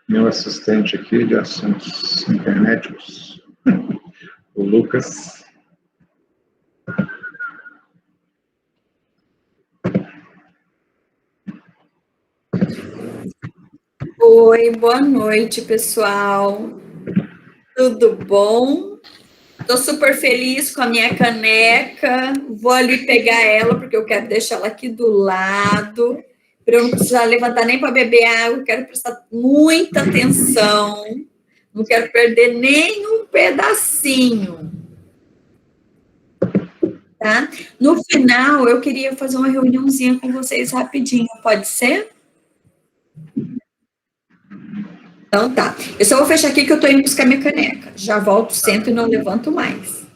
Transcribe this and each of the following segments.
meu assistente aqui de assuntos internéticos, o Lucas. Oi, boa noite, pessoal. Tudo bom? Estou super feliz com a minha caneca. Vou ali pegar ela, porque eu quero deixar ela aqui do lado, para eu não precisar levantar nem para beber água. Quero prestar muita atenção. Não quero perder nenhum pedacinho. Tá? No final, eu queria fazer uma reuniãozinha com vocês rapidinho, pode ser? Então tá. Eu só vou fechar aqui que eu estou indo buscar minha caneca. Já volto, sento e não levanto mais.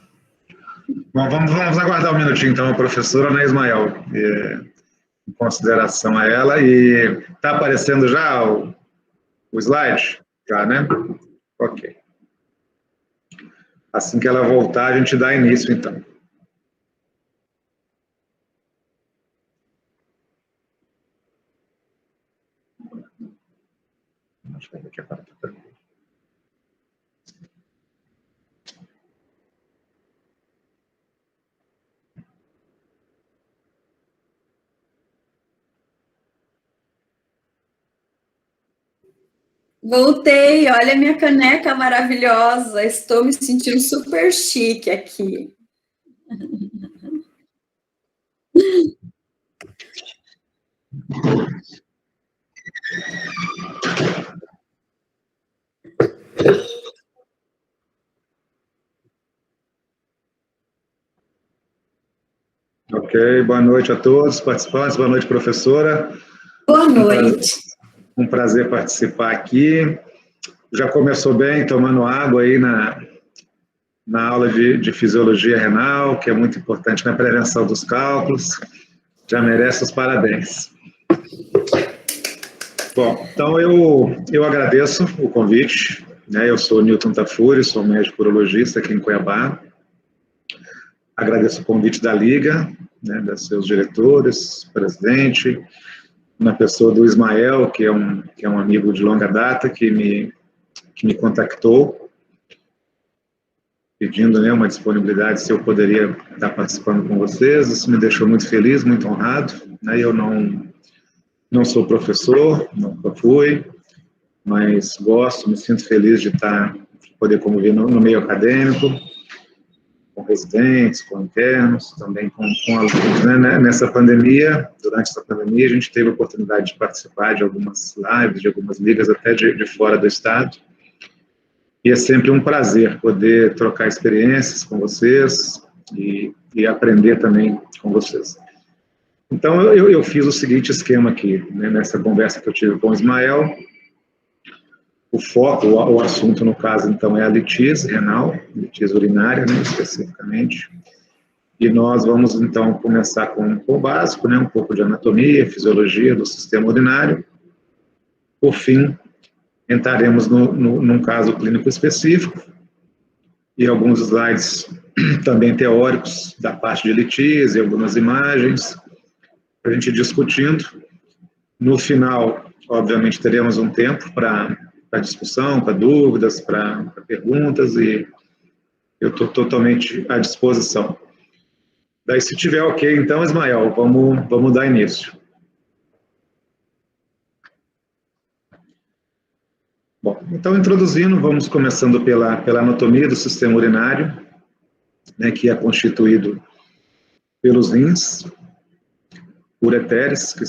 Bom, vamos aguardar um minutinho, então, a professora Ana Ismael, em consideração a ela. E está aparecendo já o slide? Já, né? Ok. Assim que ela voltar, a gente dá início, então. Acho que daqui a pouco. Voltei, olha a minha caneca maravilhosa. Estou me sentindo super chique aqui. Ok, boa noite a todos, participantes, boa noite, professora. Boa noite. Um prazer participar aqui. Já começou bem, tomando água aí na aula de fisiologia renal, que é muito importante na prevenção dos cálculos. Já merece os parabéns. Bom, então eu agradeço o convite, né? Eu sou Newton Tafuri, sou médico urologista aqui em Cuiabá. Agradeço o convite da Liga, né, dos seus diretores, presidente, na pessoa do Ismael, que é um amigo de longa data, que me contactou, pedindo, né, uma disponibilidade se eu poderia estar participando com vocês. Isso me deixou muito feliz, muito honrado, né? Eu não sou professor, nunca fui, mas gosto, me sinto feliz de poder conviver no meio acadêmico, com residentes, com internos, também com alunos. Né? Nessa pandemia, durante essa pandemia, a gente teve a oportunidade de participar de algumas lives, de algumas ligas até de fora do estado, e é sempre um prazer poder trocar experiências com vocês e aprender também com vocês. Então, eu fiz o seguinte esquema aqui, né, nessa conversa que eu tive com o Ismael. O foco, o assunto, no caso, então, é a litíase renal, litíase urinária, né, especificamente. E nós vamos, então, começar com o básico, né, um pouco de anatomia, fisiologia do sistema urinário. Por fim, entraremos num caso clínico específico e alguns slides também teóricos da parte de litíase, algumas imagens, para a gente ir discutindo. No final, obviamente, teremos um tempo para discussão, para dúvidas, para perguntas, e eu estou totalmente à disposição. Daí, se tiver ok, então, Ismael, vamos dar início. Bom, então, introduzindo, vamos começando pela anatomia do sistema urinário, né, que é constituído pelos rins, ureteres, que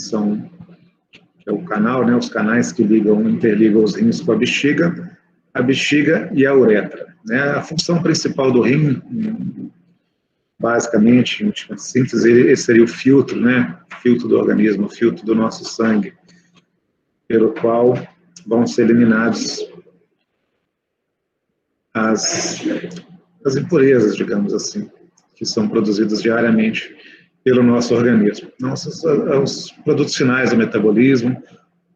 é o canal, né, os canais que interligam os rins com a bexiga e a uretra. Né? A função principal do rim, basicamente, em última síntese, esse seria o filtro, né, filtro do organismo, o filtro do nosso sangue, pelo qual vão ser eliminados as impurezas, digamos assim, que são produzidas diariamente pelo nosso organismo. Os produtos finais do metabolismo,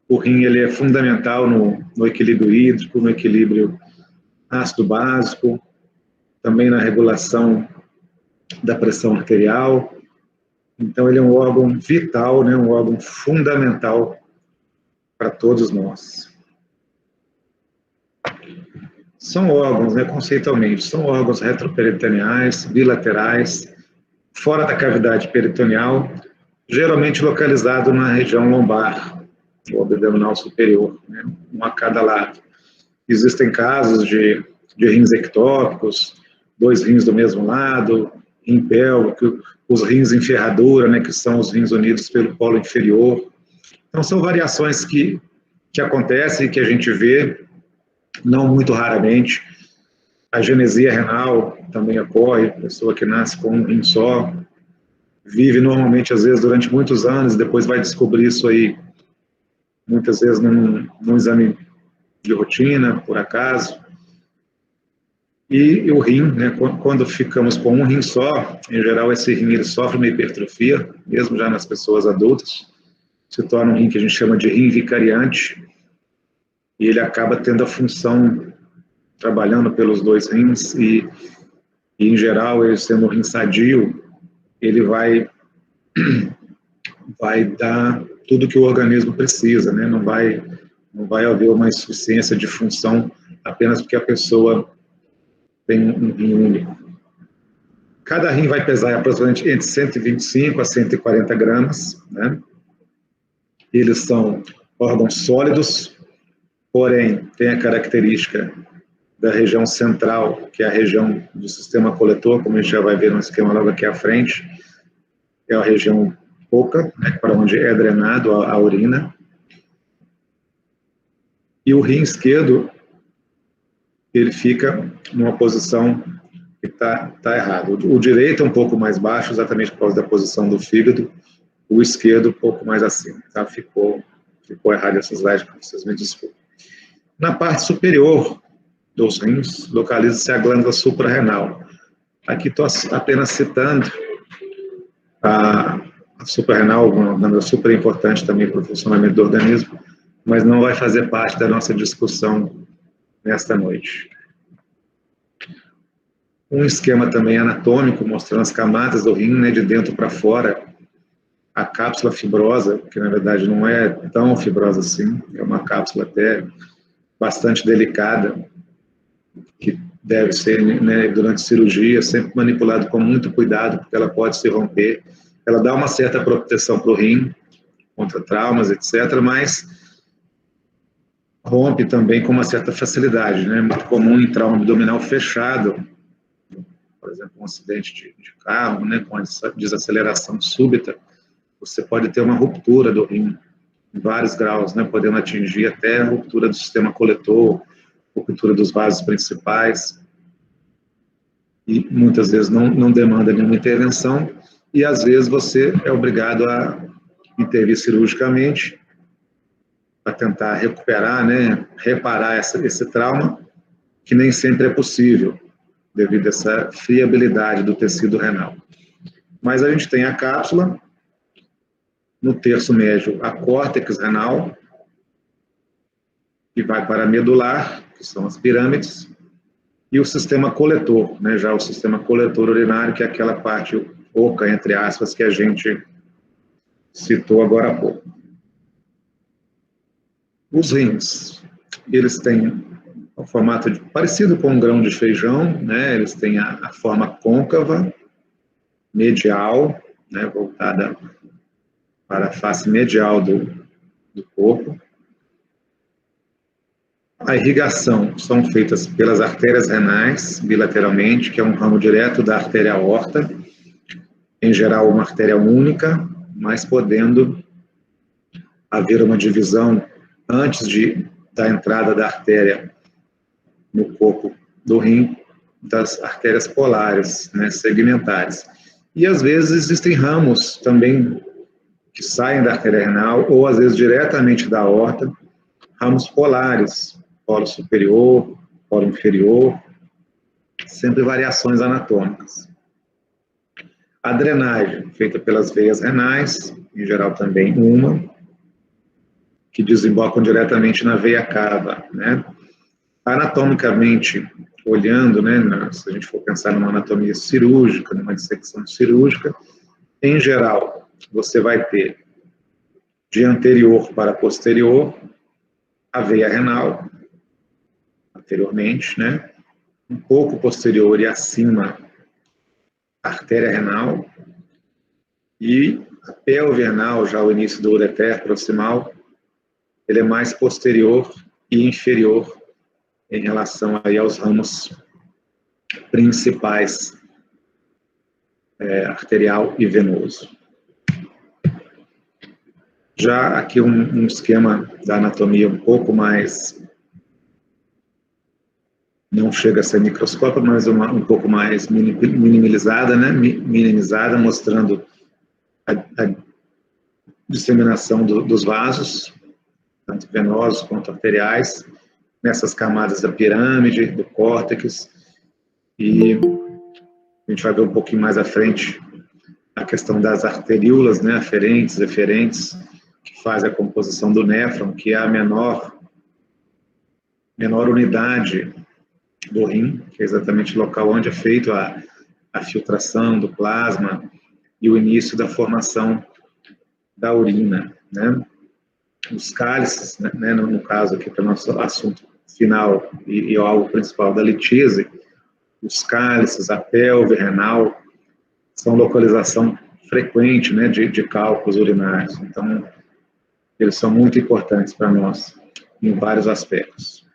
o rim ele é fundamental no equilíbrio hídrico, no equilíbrio ácido básico, também na regulação da pressão arterial. Então, ele é um órgão vital, né, um órgão fundamental para todos nós. São órgãos, né, conceitualmente, são órgãos retroperitoneais, bilaterais, fora da cavidade peritoneal, geralmente localizado na região lombar, ou abdominal superior, né, um a cada lado. Existem casos de rins ectópicos, 2 rins do mesmo lado, rim pélvico, os rins em ferradura, né, que são os rins unidos pelo polo inferior. Então, são variações que acontecem e que a gente vê, não muito raramente. A genesia renal também ocorre, pessoa que nasce com um rim só, vive normalmente, às vezes, durante muitos anos, e depois vai descobrir isso aí, muitas vezes, num exame de rotina, por acaso. E o rim, né, quando ficamos com um rim só, em geral, esse rim ele sofre uma hipertrofia, mesmo já nas pessoas adultas, se torna um rim que a gente chama de rim vicariante, e ele acaba tendo a função, trabalhando pelos 2 rins, e em geral, ele sendo um rim sadio, ele vai dar tudo que o organismo precisa, né? Não vai haver uma insuficiência de função apenas porque a pessoa tem um rim único. Cada rim vai pesar aproximadamente entre 125 a 140 gramas, né? Eles são órgãos sólidos, porém, tem a característica da região central, que é a região do sistema coletor, como a gente já vai ver no esquema logo aqui à frente, é a região oca, né, para onde é drenado a urina. E o rim esquerdo, ele fica numa posição que está errado. O direito é um pouco mais baixo, exatamente por causa da posição do fígado, o esquerdo um pouco mais acima. Tá? Ficou errado essa slide, vocês me desculpem. Na parte superior dos rins, localiza-se a glândula suprarrenal. Aqui estou apenas citando a suprarrenal, uma glândula super importante também para o funcionamento do organismo, mas não vai fazer parte da nossa discussão nesta noite. Um esquema também anatômico, mostrando as camadas do rim, né, de dentro para fora, a cápsula fibrosa, que na verdade não é tão fibrosa assim, é uma cápsula até bastante delicada, que deve ser, né, durante cirurgia, sempre manipulado com muito cuidado, porque ela pode se romper. Ela dá uma certa proteção para o rim, contra traumas, etc., mas rompe também com uma certa facilidade, né? Muito comum em trauma abdominal fechado, por exemplo, um acidente de carro, né, com a desaceleração súbita, você pode ter uma ruptura do rim em vários graus, né, podendo atingir até a ruptura do sistema coletor, ruptura dos vasos principais, e muitas vezes não demanda nenhuma intervenção, e às vezes você é obrigado a intervir cirurgicamente para tentar recuperar, né, reparar esse trauma, que nem sempre é possível, devido a essa friabilidade do tecido renal. Mas a gente tem a cápsula, no terço médio, a córtex renal, que vai para a medular, que são as pirâmides, e o sistema coletor, né, já o sistema coletor urinário, que é aquela parte oca, entre aspas, que a gente citou agora há pouco. Os rins, eles têm um formato parecido com um grão de feijão, né, eles têm a forma côncava, medial, né, voltada para a face medial do corpo. A irrigação são feitas pelas artérias renais, bilateralmente, que é um ramo direto da artéria aorta, em geral uma artéria única, mas podendo haver uma divisão antes da entrada da artéria no corpo do rim, das artérias polares, né, segmentares. E às vezes existem ramos também que saem da artéria renal, ou às vezes diretamente da aorta, ramos polares, polo superior, polo inferior, sempre variações anatômicas. A drenagem, feita pelas veias renais, em geral também uma, que desembocam diretamente na veia cava, né? Anatomicamente, olhando, né, se a gente for pensar numa anatomia cirúrgica, numa dissecção cirúrgica, em geral, você vai ter de anterior para posterior a veia renal, anteriormente, né? Um pouco posterior e acima a artéria renal, e a pelve renal, já o início do ureter proximal, ele é mais posterior e inferior em relação aí aos ramos principais, arterial e venoso. Já aqui um esquema da anatomia um pouco mais, não chega a ser microscópico, mas um pouco mais minimizada, né? Minimizada, mostrando a disseminação dos vasos, tanto venosos quanto arteriais, nessas camadas da pirâmide, do córtex, e a gente vai ver um pouquinho mais à frente a questão das arteríolas, né, aferentes, eferentes, que faz a composição do néfron, que é a menor unidade do rim, que é exatamente o local onde é feito a filtração do plasma e o início da formação da urina, né? Os cálices, né, no caso aqui para o nosso assunto final e o alvo principal da litise, os cálices, a pelve renal, são localização frequente, né, de cálculos urinários. Então, eles são muito importantes para nós em vários aspectos.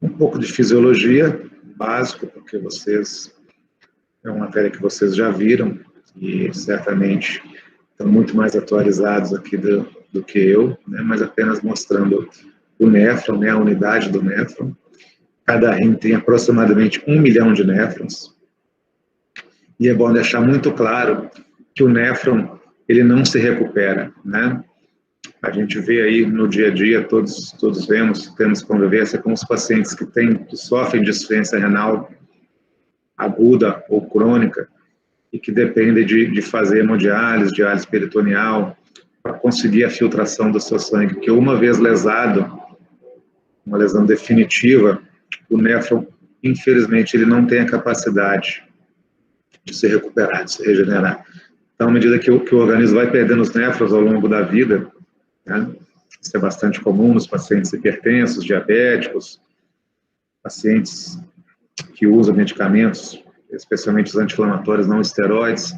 Um pouco de fisiologia, básico, porque é uma matéria que vocês já viram e certamente estão muito mais atualizados aqui do que eu, né, mas apenas mostrando o néfron, né, a unidade do néfron. Cada rim tem aproximadamente 1 milhão de néfrons. E é bom deixar muito claro que o néfron, ele não se recupera, né? A gente vê aí no dia a dia, todos temos convivência com os pacientes que sofrem de insuficiência renal aguda ou crônica e que dependem de fazer hemodiálise, diálise peritoneal, para conseguir a filtração do seu sangue, que uma vez lesado, uma lesão definitiva, o néfron, infelizmente, ele não tem a capacidade de se recuperar, de se regenerar. Então, à medida que o organismo vai perdendo os néfrons ao longo da vida, né, isso é bastante comum nos pacientes hipertensos, diabéticos, pacientes que usam medicamentos, especialmente os anti-inflamatórios não esteroides,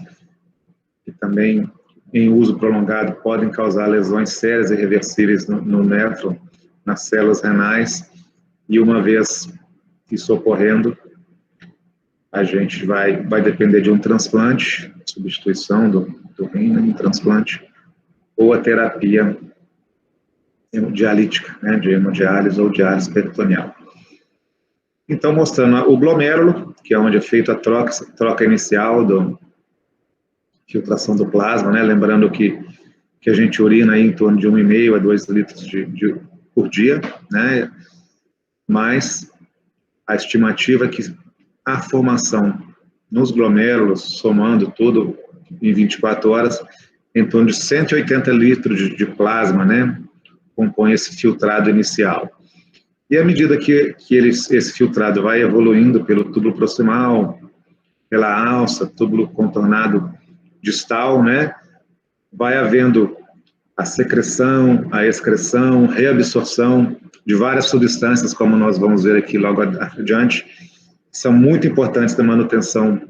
que também, em uso prolongado, podem causar lesões sérias e irreversíveis no néfron, nas células renais, e uma vez isso ocorrendo, a gente vai depender de um transplante, substituição do rim, né, um transplante, ou a terapia hemodialítica, né, de hemodiálise ou diálise peritoneal. Então, mostrando o glomérulo, que é onde é feita a troca inicial da filtração do plasma, né, lembrando que a gente urina aí em torno de 1,5 a 2 litros por dia, né, mas a estimativa é que a formação nos glomérulos, somando tudo em 24 horas, em torno de 180 litros de plasma, né, compõe esse filtrado inicial. E à medida que esse filtrado vai evoluindo pelo túbulo proximal, pela alça, túbulo contornado distal, né, vai havendo a secreção, a excreção, reabsorção de várias substâncias, como nós vamos ver aqui logo adiante, são muito importantes na manutenção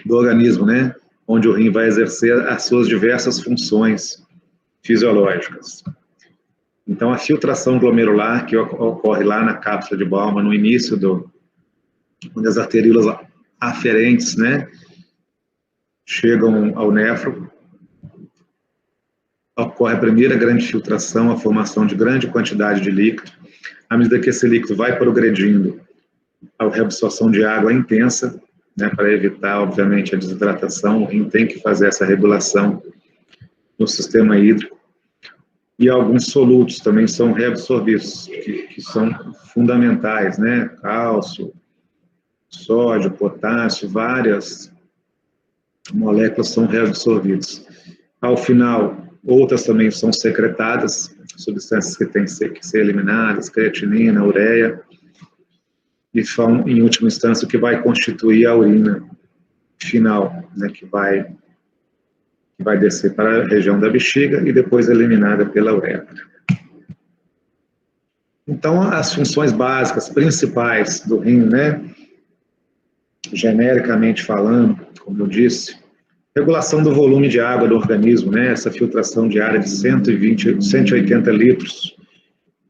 do organismo, né, onde o rim vai exercer as suas diversas funções fisiológicas. Então, a filtração glomerular, que ocorre lá na cápsula de Bowman, no início onde as arteríolas aferentes, né, chegam ao néfron, ocorre a primeira grande filtração, a formação de grande quantidade de líquido. À medida que esse líquido vai progredindo, a reabsorção de água intensa, né, para evitar, obviamente, a desidratação, o rim tem que fazer essa regulação no sistema hídrico. E alguns solutos também são reabsorvidos, que são fundamentais, né? Cálcio, sódio, potássio, várias moléculas são reabsorvidas. Ao final, outras também são secretadas, substâncias que têm que ser eliminadas, creatinina, ureia, e são, em última instância, o que vai constituir a urina final, né? Que vai descer para a região da bexiga e depois eliminada pela uretra. Então, as funções básicas, principais do rim, né, genericamente falando, como eu disse, regulação do volume de água do organismo, né, essa filtração diária de 120, 180 litros,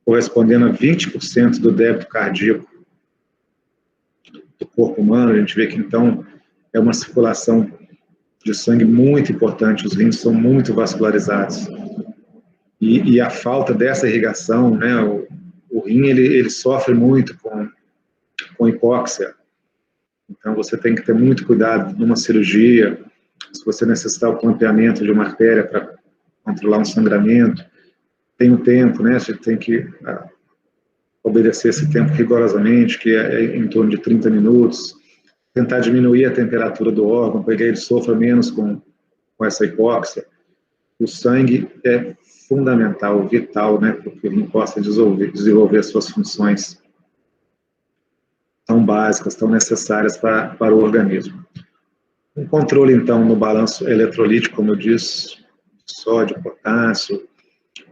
correspondendo a 20% do débito cardíaco do corpo humano. A gente vê que, então, é uma circulação de sangue muito importante, os rins são muito vascularizados. E a falta dessa irrigação, né, o rim, ele sofre muito com hipóxia. Então, você tem que ter muito cuidado numa cirurgia, se você necessitar o clampeamento de uma artéria para controlar um sangramento, tem um tempo, né, você tem que obedecer esse tempo rigorosamente, que é em torno de 30 minutos, tentar diminuir a temperatura do órgão, para que ele sofra menos com essa hipóxia. O sangue é fundamental, vital, né, para que o rim possa desenvolver suas funções tão básicas, tão necessárias para o organismo. Um controle, então, no balanço eletrolítico, como eu disse, sódio, potássio,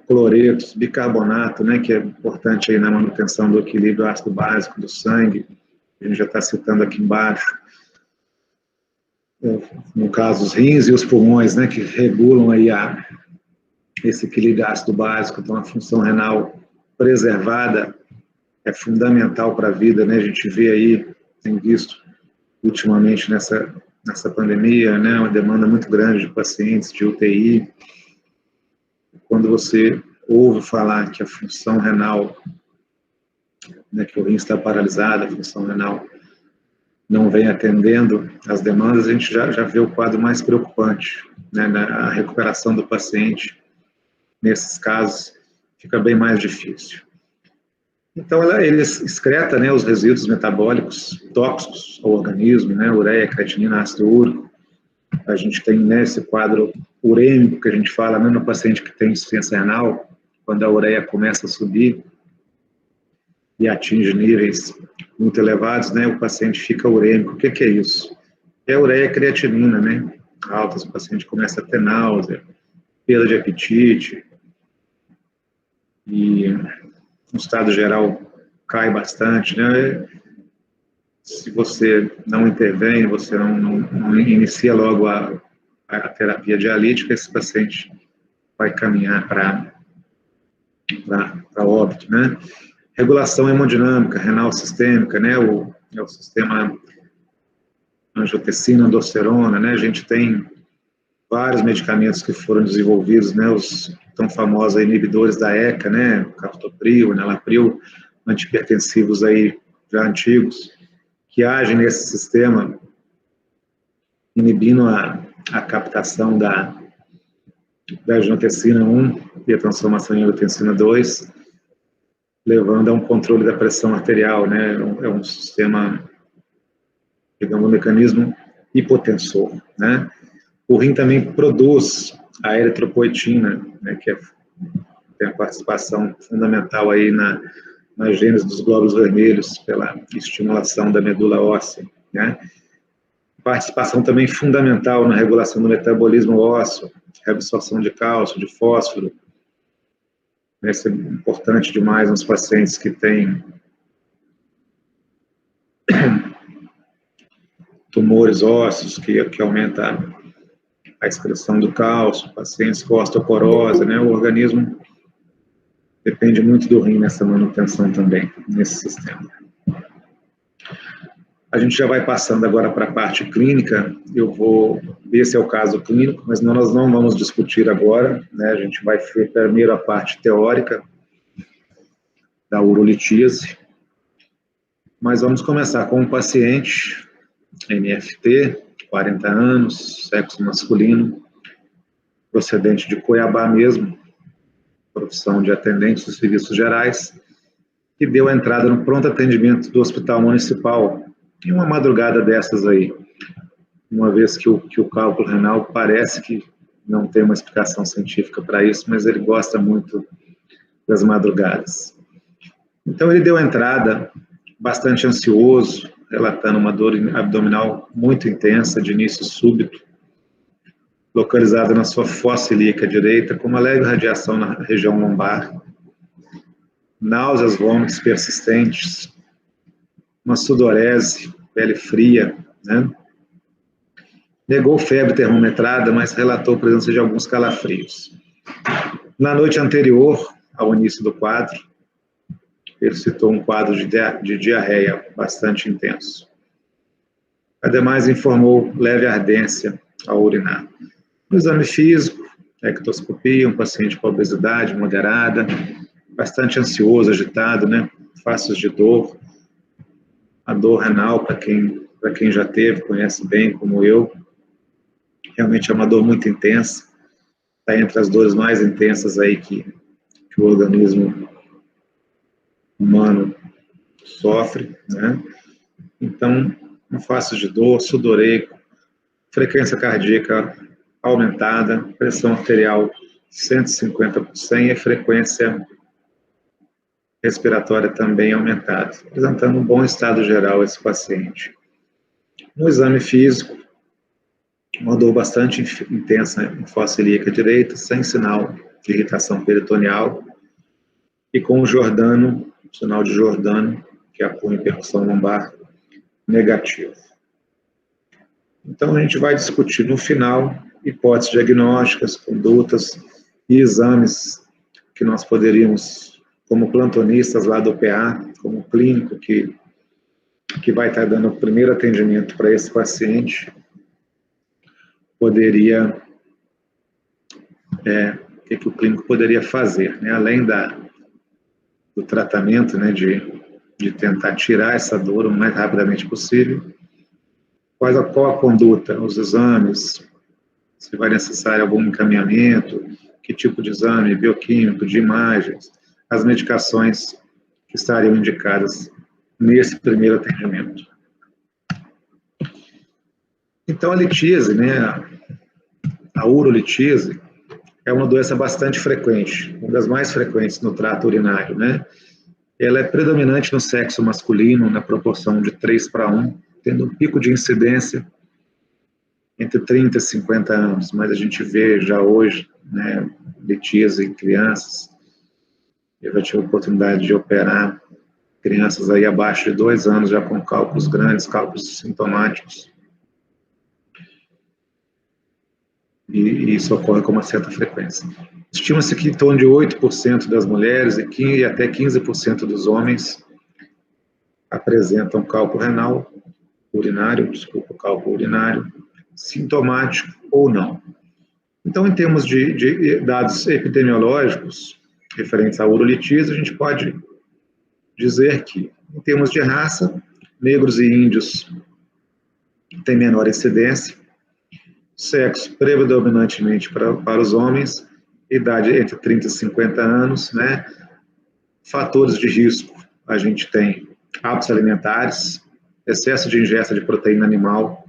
cloretos, bicarbonato, né, que é importante aí na manutenção do equilíbrio ácido básico do sangue, a gente já está citando aqui embaixo, no caso os rins e os pulmões, né, que regulam aí esse equilíbrio ácido básico. Então a função renal preservada é fundamental para a vida, né, a gente vê aí, tem visto ultimamente nessa pandemia, né, uma demanda muito grande de pacientes de UTI. Quando você ouve falar que a função renal, né, que o rim está paralisado, a função renal não vem atendendo as demandas, a gente já vê o quadro mais preocupante, né, a recuperação do paciente, nesses casos, fica bem mais difícil. Então, ele excreta, né, os resíduos metabólicos tóxicos ao organismo, né, ureia, creatinina, ácido úrico. A gente tem, né, esse quadro urêmico que a gente fala, né, no paciente que tem insuficiência renal, quando a ureia começa a subir e atinge níveis muito elevados, né, o paciente fica urêmico. O que é isso? É a ureia e creatinina, né, altas, o paciente começa a ter náusea, perda de apetite, e no estado geral cai bastante, né? Se você não intervém, você não inicia logo a terapia dialítica, esse paciente vai caminhar para óbito, né? Regulação hemodinâmica, renal sistêmica, né? É o sistema angiotensina, aldosterona, né? A gente tem vários medicamentos que foram desenvolvidos, né? Os tão famosos inibidores da ECA, né? Captopril, enalapril, antihipertensivos aí já antigos, que agem nesse sistema, inibindo a captação da angiotensina 1 e a transformação em angiotensina 2, levando a um controle da pressão arterial, né? É um sistema, digamos, um mecanismo hipotensor, né? O rim também produz a eritropoetina, né, que tem a participação fundamental aí na gênese dos glóbulos vermelhos, pela estimulação da medula óssea, né? Participação também fundamental na regulação do metabolismo ósseo, reabsorção de cálcio, de fósforo. Isso é importante demais nos pacientes que têm tumores ósseos, que aumenta a excreção do cálcio, pacientes com osteoporose, né? O organismo depende muito do rim nessa manutenção também, nesse sistema. A gente já vai passando agora para a parte clínica. Esse é o caso clínico, mas nós não vamos discutir agora, né? A gente vai ver primeiro a parte teórica da urolitise, mas vamos começar com um paciente, NFT, 40 anos, sexo masculino, procedente de Cuiabá mesmo, profissão de atendente dos serviços gerais, que deu a entrada no pronto atendimento do Hospital Municipal, em uma madrugada dessas aí, uma vez que o cálculo renal parece que não tem uma explicação científica para isso, mas ele gosta muito das madrugadas. Então ele deu a entrada bastante ansioso, relatando uma dor abdominal muito intensa, de início súbito, localizada na sua fossa ilíaca direita, com uma leve radiação na região lombar. náuseas, vômitos persistentes, uma sudorese, pele fria, né? Negou febre termometrada, mas relatou a presença de alguns calafrios. Na noite anterior ao início do quadro, ele citou um quadro de diarreia bastante intenso. Ademais, informou leve ardência ao urinar. No exame físico, ectoscopia, um paciente com obesidade moderada, bastante ansioso, agitado, né? Faces de dor. A dor renal, para quem já teve, conhece bem, como eu, realmente é uma dor muito intensa. Está entre as dores mais intensas aí que o organismo humano sofre, né? Então, uma face de dor, sudoreico, frequência cardíaca aumentada, pressão arterial 150 por 100 e frequência respiratória também aumentada, apresentando um bom estado geral esse paciente. No exame físico, uma dor bastante intensa em fossa ilíaca direita, sem sinal de irritação peritoneal, e com o Jordano, sinal de Jordano, que é a punho percussão lombar, negativo. Então, a gente vai discutir no final hipóteses diagnósticas, condutas e exames que nós poderíamos, como plantonistas lá do PA, como clínico que vai estar dando o primeiro atendimento para esse paciente, poderia, o que o clínico poderia fazer, né? Além do tratamento, né, de tentar tirar essa dor o mais rapidamente possível. Qual a conduta, os exames, se vai necessário algum encaminhamento, que tipo de exame bioquímico, de imagens, as medicações que estariam indicadas nesse primeiro atendimento. Então, a litíase, né, a urolitíase, é uma doença bastante frequente, uma das mais frequentes no trato urinário, né? Ela é predominante no sexo masculino, na proporção de 3:1, tendo um pico de incidência entre 30 e 50 anos, mas a gente vê já hoje, né, litíase em crianças. Eu já tive a oportunidade de operar crianças aí abaixo de 2 anos, já com cálculos grandes, cálculos sintomáticos. E isso ocorre com uma certa frequência. Estima-se que em torno de 8% das mulheres e até 15% dos homens apresentam cálculo renal, cálculo urinário, sintomático ou não. Então, em termos de dados epidemiológicos referentes à urolitíase, a gente pode dizer que, em termos de raça, negros e índios têm menor incidência, sexo predominantemente para os homens, idade entre 30 e 50 anos, né? Fatores de risco, a gente tem hábitos alimentares, excesso de ingesta de proteína animal,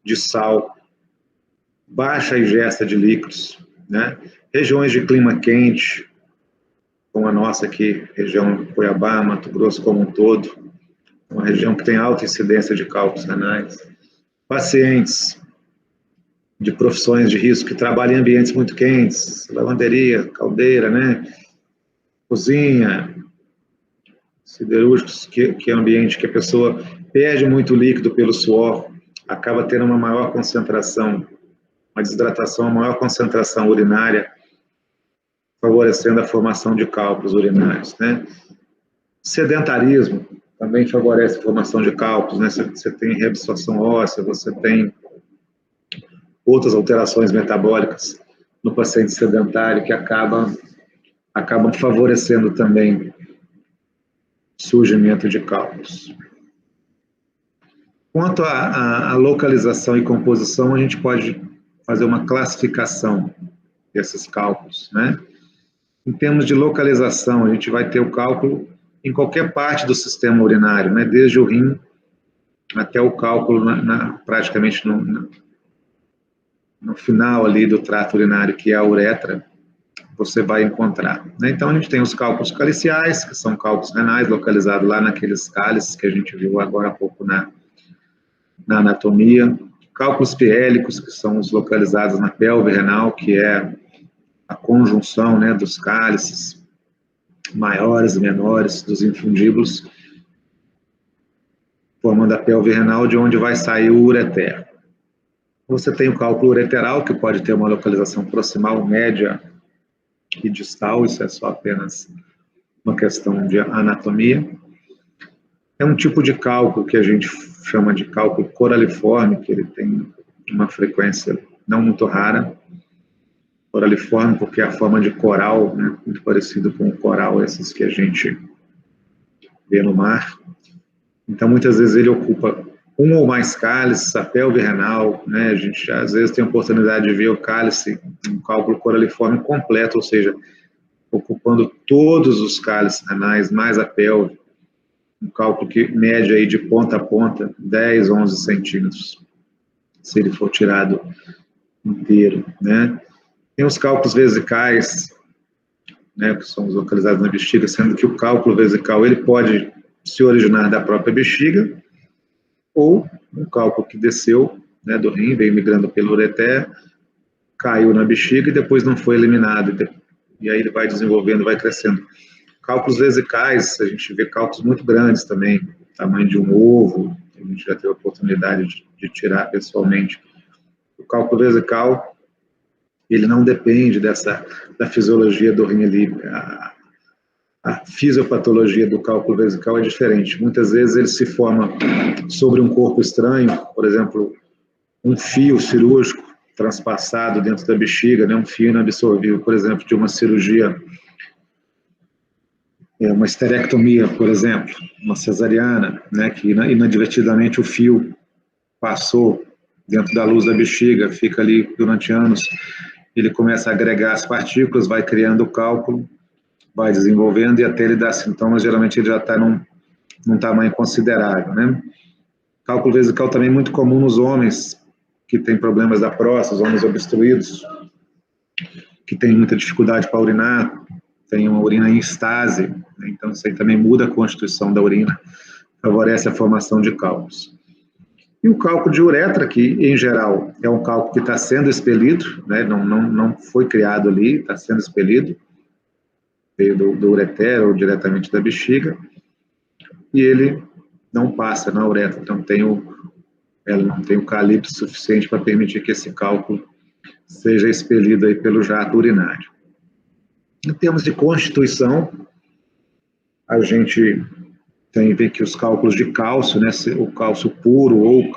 de sal, baixa ingesta de líquidos, né? Regiões de clima quente, como a nossa aqui, região de Cuiabá, Mato Grosso como um todo, uma região que tem alta incidência de cálculos renais. Pacientes de profissões de risco que trabalham em ambientes muito quentes, lavanderia, caldeira, né? Cozinha, siderúrgicos, que é um ambiente que a pessoa perde muito líquido pelo suor, acaba tendo uma maior concentração, uma desidratação, uma maior concentração urinária, favorecendo a formação de cálculos urinários, né? Sedentarismo também favorece a formação de cálculos, né? Você tem reabsorção óssea, você tem outras alterações metabólicas no paciente sedentário que acabam favorecendo também o surgimento de cálculos. Quanto à localização e composição, a gente pode fazer uma classificação desses cálculos, né? Em termos de localização, a gente vai ter o cálculo em qualquer parte do sistema urinário, né? Desde o rim até o cálculo praticamente no final ali do trato urinário, que é a uretra, você vai encontrar, né? Então, a gente tem os cálculos caliciais, que são cálculos renais, localizados lá naqueles cálices que a gente viu agora há pouco na anatomia. Cálculos piélicos, que são os localizados na pelve renal, que é a conjunção, né, dos cálices. maiores e menores dos infundíbulos, formando a pelve renal, de onde vai sair o ureter. Você tem o cálculo ureteral, que pode ter uma localização proximal, média e distal, isso é só apenas uma questão de anatomia. É um tipo de cálculo que a gente chama de cálculo coraliforme, que ele tem uma frequência não muito rara. Coraliforme porque é a forma de coral, né, muito parecido com o coral, esses que a gente vê no mar. Então, muitas vezes ele ocupa um ou mais cálices, a pelve renal, né, a gente às vezes tem a oportunidade de ver o cálice, um cálculo coraliforme completo, ou seja, ocupando todos os cálices renais, mais a pelve, um cálculo que mede aí de ponta a ponta 10, 11 centímetros, se ele for tirado inteiro, né. Tem os cálculos vesicais, né, que são localizados na bexiga, sendo que o cálculo vesical ele pode se originar da própria bexiga, ou um cálculo que desceu, né, do rim, veio migrando pelo ureter, caiu na bexiga e depois não foi eliminado, e aí ele vai desenvolvendo, vai crescendo. Cálculos vesicais, a gente vê cálculos muito grandes também, tamanho de um ovo, a gente já teve a oportunidade de tirar pessoalmente. O cálculo vesical, ele não depende da fisiologia do rim ali, a fisiopatologia do cálculo vesical é diferente. Muitas vezes ele se forma sobre um corpo estranho, por exemplo, um fio cirúrgico transpassado dentro da bexiga, né, um fio inabsorvível, por exemplo, de uma cirurgia, uma esterectomia, por exemplo, uma cesariana, né, que inadvertidamente o fio passou dentro da luz da bexiga, fica ali durante anos, ele começa a agregar as partículas, vai criando o cálculo, vai desenvolvendo e até ele dar sintomas, geralmente ele já está num tamanho considerável, né? Cálculo vesical também é muito comum nos homens que têm problemas da próstata, os homens obstruídos, que têm muita dificuldade para urinar, tem uma urina em estase, né? Então isso aí também muda a constituição da urina, favorece a formação de cálculos. E o cálculo de uretra, que em geral é um cálculo que está sendo expelido, né? Não foi criado ali, está sendo expelido, veio do ureter ou diretamente da bexiga, e ele não passa na uretra, então ela não tem o calibre suficiente para permitir que esse cálculo seja expelido aí pelo jato urinário. Em termos de constituição, a gente vê que os cálculos de cálcio, né, o cálcio puro ou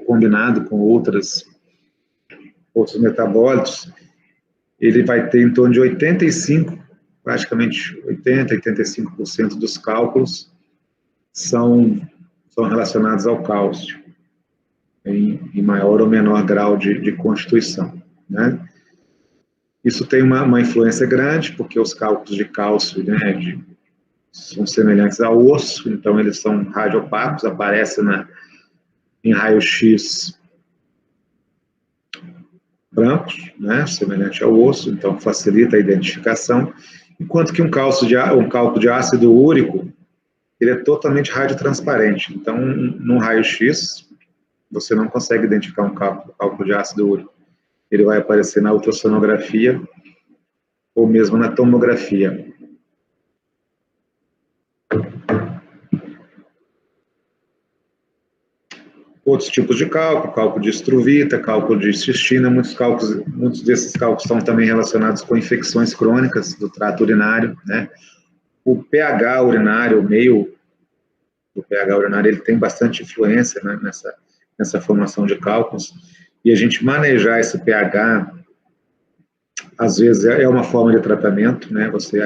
combinado com outros metabólitos, ele vai ter em torno de 85%, praticamente 80%, 85% dos cálculos são relacionados ao cálcio, em maior ou menor grau de constituição, né? Isso tem uma influência grande, porque os cálculos de cálcio, né, são semelhantes ao osso, então eles são radiopacos, aparecem em raio-x brancos, né, semelhante ao osso, então facilita a identificação, enquanto que um cálculo de ácido úrico, ele é totalmente radiotransparente, então num raio-x você não consegue identificar um cálculo de ácido úrico, ele vai aparecer na ultrassonografia ou mesmo na tomografia. Outros tipos de cálculo de estruvita, cálculo de cistina, muitos desses cálculos estão também relacionados com infecções crônicas do trato urinário, né? O pH urinário, o meio do pH urinário, ele tem bastante influência, né, nessa formação de cálculos, e a gente manejar esse pH, às vezes, é uma forma de tratamento, né? Você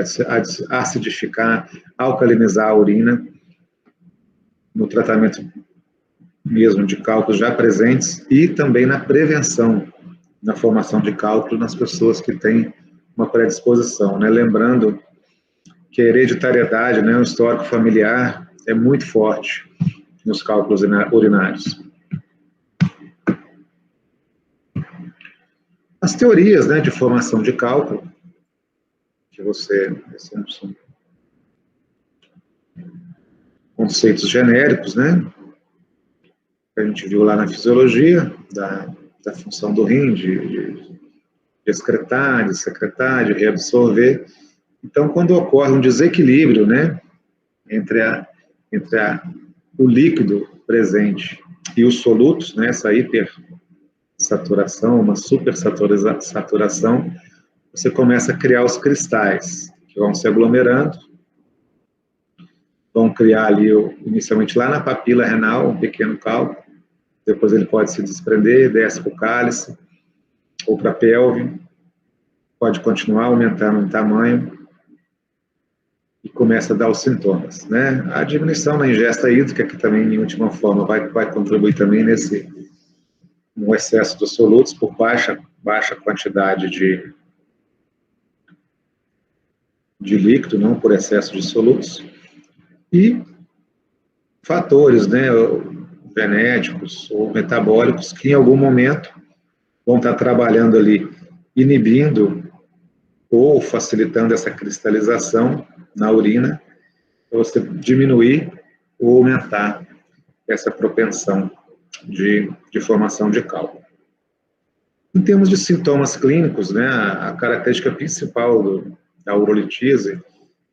acidificar, alcalinizar a urina, no tratamento mesmo de cálculos já presentes e também na prevenção, na formação de cálculos nas pessoas que têm uma predisposição, né? Lembrando que a hereditariedade, né, o histórico familiar é muito forte nos cálculos urinários. As teorias, né, de formação de cálculo, que são conceitos genéricos, né? A gente viu lá na fisiologia, da função do rim, de excretar, de secretar, de reabsorver, Então, quando ocorre um desequilíbrio, né, entre o líquido presente e os solutos, né, essa hipersaturação, uma supersaturação, você começa a criar os cristais, que vão se aglomerando, vão criar ali, inicialmente lá na papila renal, um pequeno cálculo, depois ele pode se desprender, desce para o cálice, ou para a pelve, pode continuar aumentando em tamanho, e começa a dar os sintomas, né? A diminuição na ingesta hídrica, que também, em última forma, vai contribuir também no excesso dos solutos, por baixa quantidade de líquido, não por excesso de solutos, e fatores, né, genéticos ou metabólicos, que em algum momento vão estar trabalhando ali, inibindo ou facilitando essa cristalização na urina, para você diminuir ou aumentar essa propensão de formação de cálculo. Em termos de sintomas clínicos, né, a característica principal da urolitise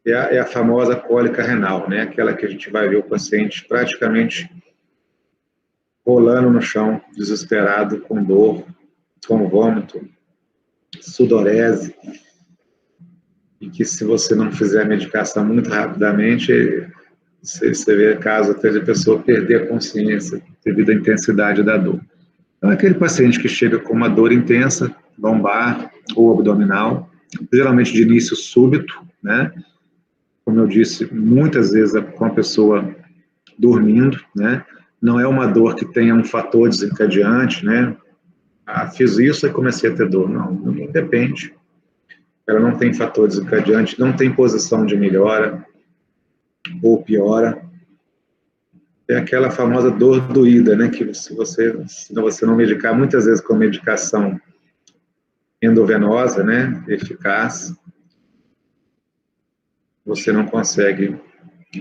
é a famosa cólica renal, né, aquela que a gente vai ver o paciente praticamente rolando no chão, desesperado, com dor, com vômito, sudorese, e que se você não fizer a medicação muito rapidamente, você vê caso até de pessoa perder a consciência devido à intensidade da dor. Então, é aquele paciente que chega com uma dor intensa, lombar ou abdominal, geralmente de início súbito, né? Como eu disse, muitas vezes com a pessoa dormindo, né? Não é uma dor que tenha um fator desencadeante, né? Ah, fiz isso e comecei a ter dor. Não, depende. Ela não tem fator desencadeante, não tem posição de melhora ou piora. É aquela famosa dor doída, né? Que se você não medicar, muitas vezes com medicação endovenosa, né? Eficaz, você não consegue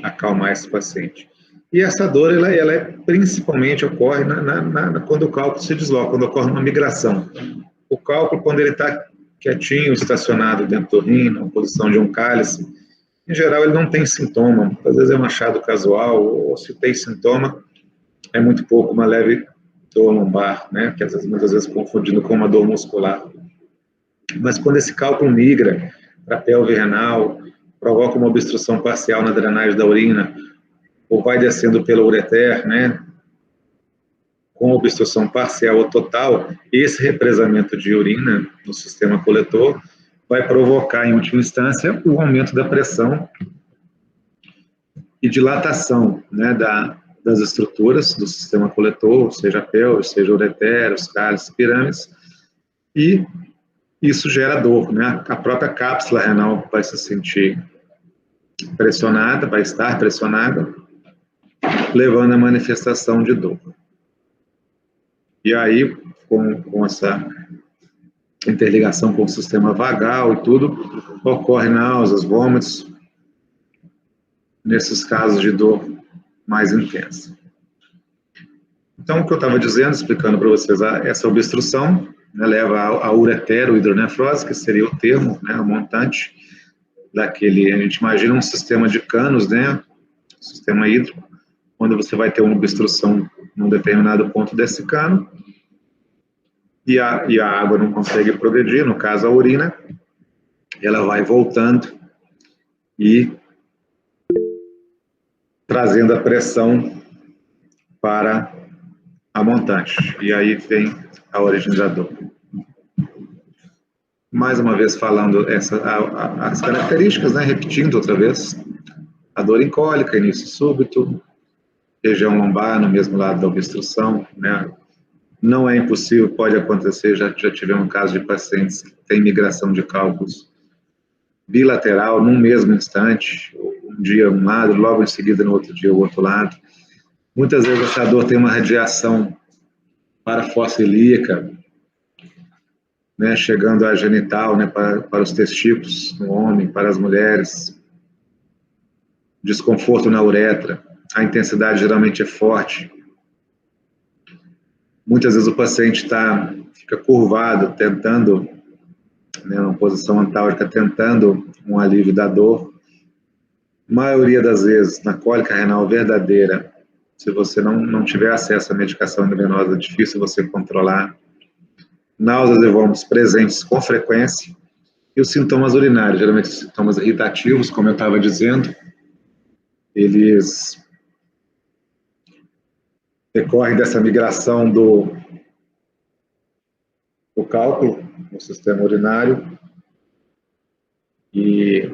acalmar esse paciente. E essa dor, ela principalmente ocorre quando o cálculo se desloca, quando ocorre uma migração. O cálculo, quando ele está quietinho, estacionado dentro do rim, na posição de um cálice, em geral ele não tem sintoma, às vezes é um achado casual, ou se tem sintoma, é muito pouco, uma leve dor lombar, né, que muitas vezes confundindo com uma dor muscular. Mas quando esse cálculo migra para a pelve renal, provoca uma obstrução parcial na drenagem da urina, ou vai descendo pelo ureter, né, com obstrução parcial ou total, esse represamento de urina no sistema coletor vai provocar, em última instância, o aumento da pressão e dilatação, né, das estruturas do sistema coletor, seja a pelve, seja o ureter, os cálices, pirâmides, e isso gera dor, né? A própria cápsula renal vai se sentir pressionada, vai estar pressionada, levando à manifestação de dor. E aí, com essa interligação com o sistema vagal e tudo, ocorre náuseas, vômitos, nesses casos de dor mais intensa. Então, o que eu estava dizendo, explicando para vocês, essa obstrução, né, leva a ureterohidronefrose, que seria o termo, né, o montante daquele, a gente imagina um sistema de canos, né, sistema hídrico, onde você vai ter uma obstrução num determinado ponto desse cano, e a água não consegue progredir, no caso a urina, ela vai voltando e trazendo a pressão para a montante, e aí vem a origem da dor. Mais uma vez falando as características, né, repetindo outra vez, a dor incólica, início súbito, região lombar no mesmo lado da obstrução, né, não é impossível, pode acontecer, já tivemos um caso de pacientes que têm migração de cálculos bilateral num mesmo instante, um dia um lado, logo em seguida no outro dia o outro lado. Muitas vezes essa dor tem uma radiação parafossílica, né, chegando à genital, né, para os testículos no homem, para as mulheres, desconforto na uretra, a intensidade geralmente é forte. Muitas vezes o paciente fica curvado, tentando né, uma posição antálgica tentando um alívio da dor. Maioria das vezes, na cólica renal verdadeira, se você não tiver acesso à medicação endovenosa, é difícil você controlar. Náuseas e vômitos presentes com frequência. E os sintomas urinários, geralmente os sintomas irritativos, como eu estava dizendo, eles decorrem dessa migração do cálculo no sistema urinário e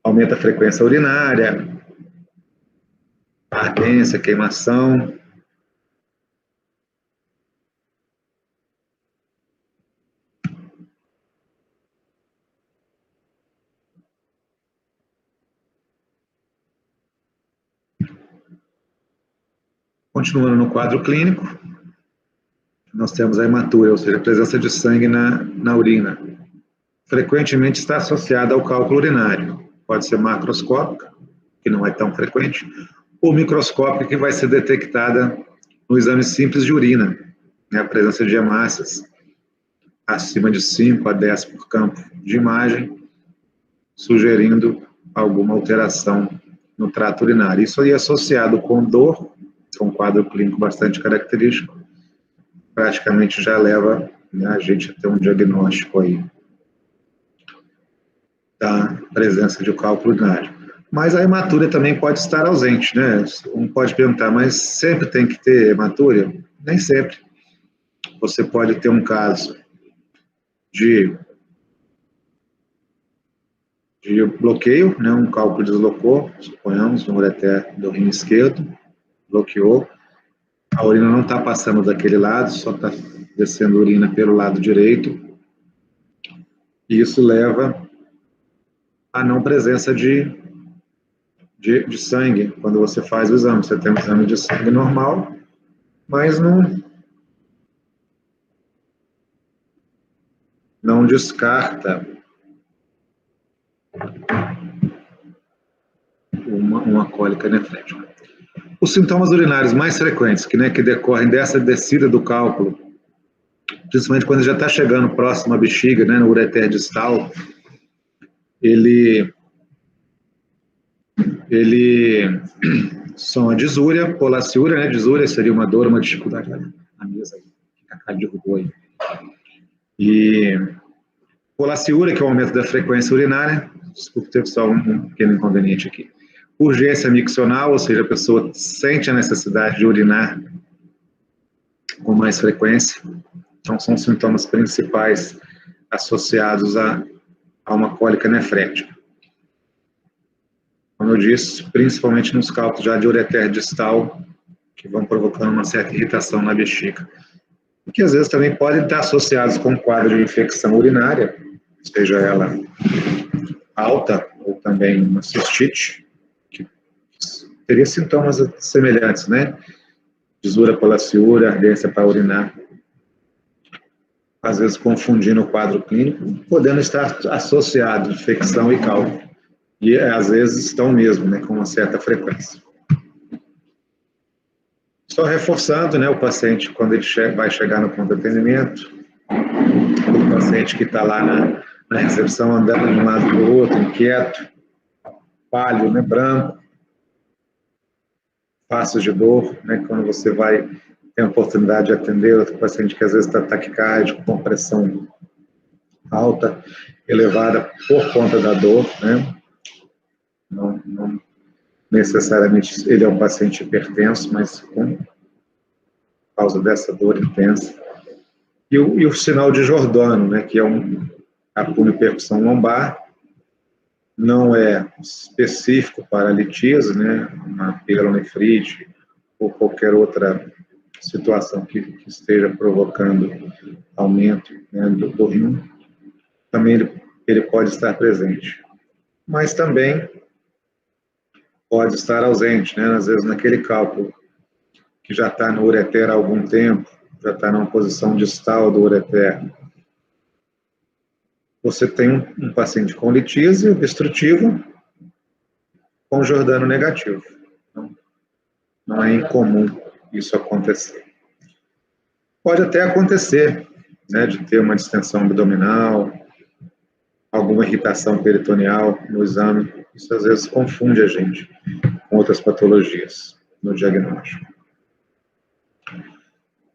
aumenta a frequência urinária, ardência, queimação. Continuando no quadro clínico, nós temos a hematúria, ou seja, a presença de sangue na urina. Frequentemente está associada ao cálculo urinário. Pode ser macroscópica, que não é tão frequente, ou microscópica, que vai ser detectada no exame simples de urina, né, a presença de hemácias acima de 5 a 10 por campo de imagem, sugerindo alguma alteração no trato urinário. Isso aí é associado com dor, com um quadro clínico bastante característico, praticamente já leva, né, a gente a ter um diagnóstico aí da presença de cálculo urinário. Mas a hematúria também pode estar ausente, né? Um pode perguntar, mas sempre tem que ter hematúria? Nem sempre. Você pode ter um caso de bloqueio, né? Um cálculo deslocou, suponhamos, no ureter do rim esquerdo, bloqueou, a urina não está passando daquele lado, só está descendo urina pelo lado direito, e isso leva à não presença de sangue quando você faz o exame. Você tem um exame de sangue normal, mas não descarta uma cólica nefrética. Os sintomas urinários mais frequentes, que decorrem dessa descida do cálculo, principalmente quando já está chegando próximo à bexiga, né, no ureter distal, ele são a disúria, polaciúria, né, disúria seria uma dor, uma dificuldade, na mesa, a cara derrubou aí. E polaciúria, que é o aumento da frequência urinária, desculpa, teve só um pequeno inconveniente aqui. Urgência miccional, ou seja, a pessoa sente a necessidade de urinar com mais frequência. Então, são sintomas principais associados a uma cólica nefrética. Como eu disse, principalmente nos cálculos já de ureter distal, que vão provocando uma certa irritação na bexiga. E que às vezes também podem estar associados com um quadro de infecção urinária, seja ela alta ou também uma cistite, que teria sintomas semelhantes, né? Disúria, polaciúria, ardência para urinar. Às vezes confundindo o quadro clínico, podendo estar associado infecção e cálculo. E às vezes estão mesmo, né, com uma certa frequência. Só reforçando, né, o paciente, quando ele vai chegar no pronto atendimento, o paciente que está lá na recepção andando de um lado para o outro, inquieto, pálido, né, branco, passos de dor, né, quando você vai ter a oportunidade de atender outro paciente que às vezes está taquicárdico, com pressão alta, elevada por conta da dor, né, não necessariamente ele é um paciente hipertenso, mas por causa dessa dor intensa. E o sinal de Giordano, né, que é a puniopercussão lombar, não é específico para a litíase, né, uma pielonefrite ou qualquer outra situação que esteja provocando aumento, né, do rim, também ele pode estar presente. Mas também pode estar ausente, né, às vezes naquele cálculo que já está no ureter há algum tempo, já está numa posição distal do ureter. Você tem um paciente com litíase obstrutiva com Giordano negativo. Então, não é incomum isso acontecer. Pode até acontecer né, de ter uma distensão abdominal, alguma irritação peritoneal no exame. Isso às vezes confunde a gente com outras patologias no diagnóstico.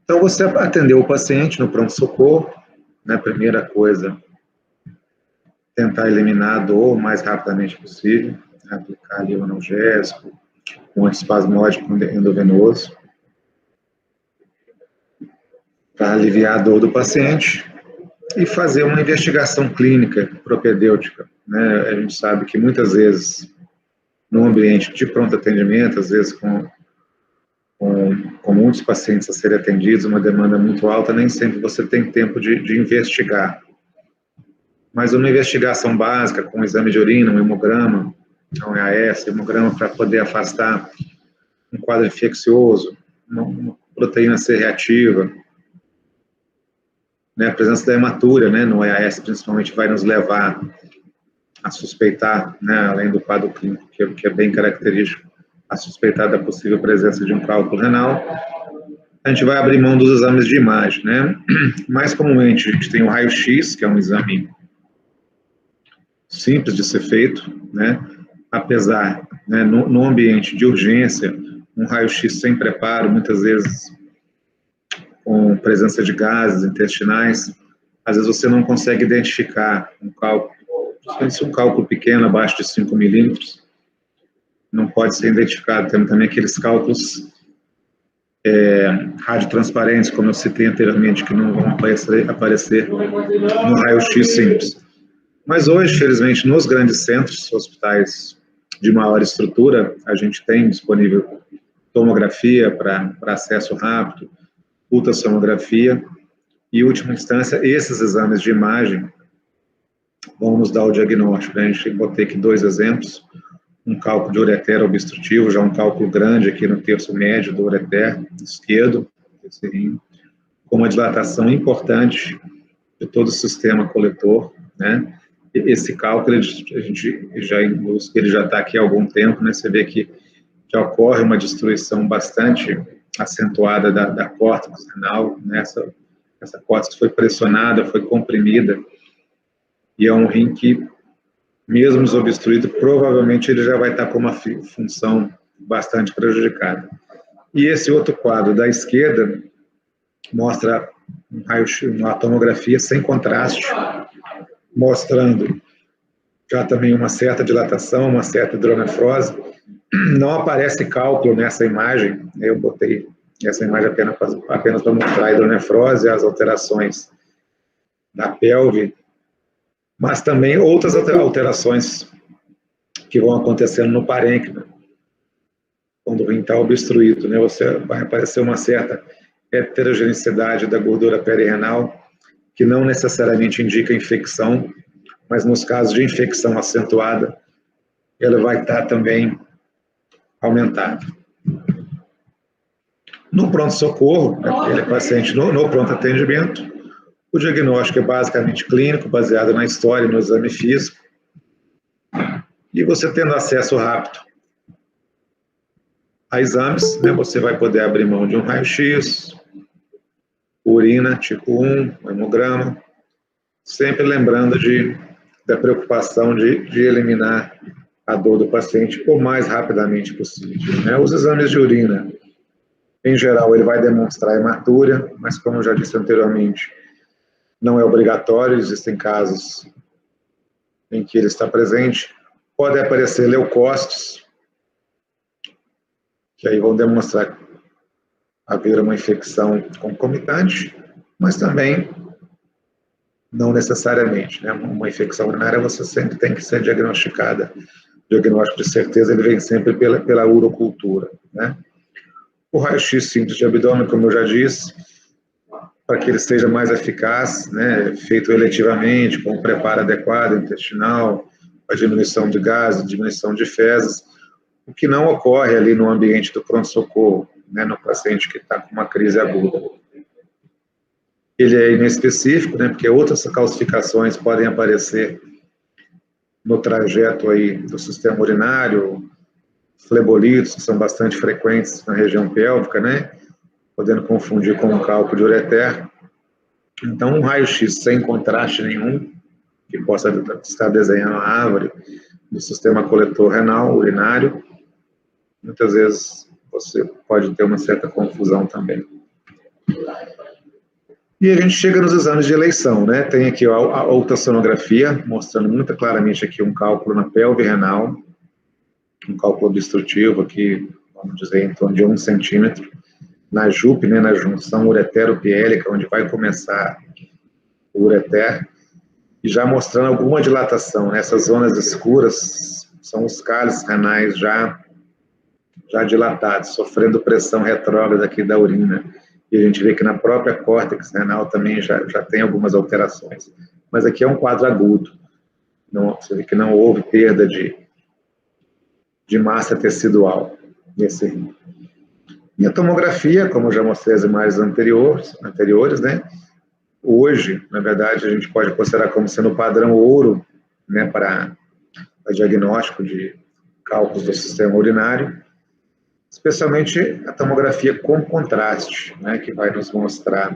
Então, você atendeu o paciente no pronto-socorro, né, primeira coisa, tentar eliminar a dor o mais rapidamente possível, né, aplicar ali o analgésico, um antiespasmódico endovenoso, para aliviar a dor do paciente e fazer uma investigação clínica propedêutica, né? A gente sabe que muitas vezes, no ambiente de pronto atendimento, às vezes com muitos pacientes a serem atendidos, uma demanda muito alta, nem sempre você tem tempo de investigar. Mas uma investigação básica, com um exame de urina, um hemograma, um EAS, hemograma para poder afastar um quadro infeccioso, uma proteína C reativa, né, a presença da hematúria, né, no EAS principalmente vai nos levar a suspeitar, né, além do quadro clínico, que é bem característico, a suspeitar da possível presença de um cálculo renal. A gente vai abrir mão dos exames de imagem, né? Mais comumente a gente tem o raio-x, que é um exame simples de ser feito, né? Apesar, né, no ambiente de urgência, um raio-x sem preparo, muitas vezes com presença de gases intestinais, às vezes você não consegue identificar um cálculo, se um cálculo pequeno, abaixo de 5 milímetros, não pode ser identificado. Temos também aqueles cálculos radiotransparentes, como eu citei anteriormente, que não vão aparecer no raio-x simples. Mas hoje, felizmente, nos grandes centros, hospitais de maior estrutura, a gente tem disponível tomografia para acesso rápido, ultrassonografia, e, em última instância, esses exames de imagem vão nos dar o diagnóstico. A gente botei aqui 2 exemplos, um cálculo de ureter obstrutivo, já um cálculo grande aqui no terço médio do ureter esquerdo, esse rim, com uma dilatação importante de todo o sistema coletor, né? Esse cálculo, a gente já induz que ele já está aqui há algum tempo, né? Você vê que já ocorre uma destruição bastante acentuada da córtex renal, né? Essa córtex foi pressionada, foi comprimida, e é um rim que, mesmo desobstruído, provavelmente ele já vai estar com uma função bastante prejudicada. E esse outro quadro da esquerda mostra um raio-x, uma tomografia sem contraste, mostrando já também uma certa dilatação, uma certa hidronefrose. Não aparece cálculo nessa imagem, eu botei essa imagem apenas para mostrar a hidronefrose, as alterações da pelve, mas também outras alterações que vão acontecendo no parênquima, quando o rim está obstruído, né? Você vai aparecer uma certa heterogeneidade da gordura perirenal, que não necessariamente indica infecção, mas nos casos de infecção acentuada, ela vai estar também aumentada. No pronto-socorro, aquele paciente no pronto atendimento, o diagnóstico é basicamente clínico, baseado na história e no exame físico. E você tendo acesso rápido a exames, né, você vai poder abrir mão de um raio-x, urina tipo 1, hemograma, sempre lembrando da preocupação de eliminar a dor do paciente o mais rapidamente possível, né? Os exames de urina, em geral, ele vai demonstrar hematúria, mas como eu já disse anteriormente, não é obrigatório, existem casos em que ele está presente. Podem aparecer leucócitos, que aí vão demonstrar haver uma infecção concomitante, mas também não necessariamente, né? Uma infecção urinária você sempre tem que ser diagnosticada. O diagnóstico de certeza ele vem sempre pela urocultura, né? O raio-x simples de abdômen, como eu já disse, para que ele seja mais eficaz, né, feito eletivamente, com o preparo adequado intestinal, a diminuição de gases, diminuição de fezes, o que não ocorre ali no ambiente do pronto-socorro, né, no paciente que está com uma crise aguda. Ele é inespecífico, né, porque outras calcificações podem aparecer no trajeto aí do sistema urinário, flebolitos, que são bastante frequentes na região pélvica, né, podendo confundir com um cálculo de ureter, Então, um raio-x sem contraste nenhum, que possa estar desenhando a árvore do sistema coletor renal, urinário, muitas vezes você pode ter uma certa confusão também. E a gente chega nos exames de eleição, né? Tem aqui a ultrassonografia, mostrando muito claramente aqui um cálculo na pelve renal, um cálculo obstrutivo aqui, vamos dizer, em torno de 1 centímetro, na JUP, né, na junção uretero-piélica, onde vai começar o ureter, e já mostrando alguma dilatação. Essas zonas escuras são os cálices renais já dilatados, sofrendo pressão retrógrada aqui da urina. E a gente vê que na própria córtex renal também já tem algumas alterações. Mas aqui é um quadro agudo. Não, você vê que não houve perda de massa tecidual nesse rim. E a tomografia, como eu já mostrei as imagens anteriores, né? Hoje, na verdade, a gente pode considerar como sendo o padrão ouro, né, para diagnóstico de cálculos do sistema urinário, especialmente a tomografia com contraste, né, que vai nos mostrar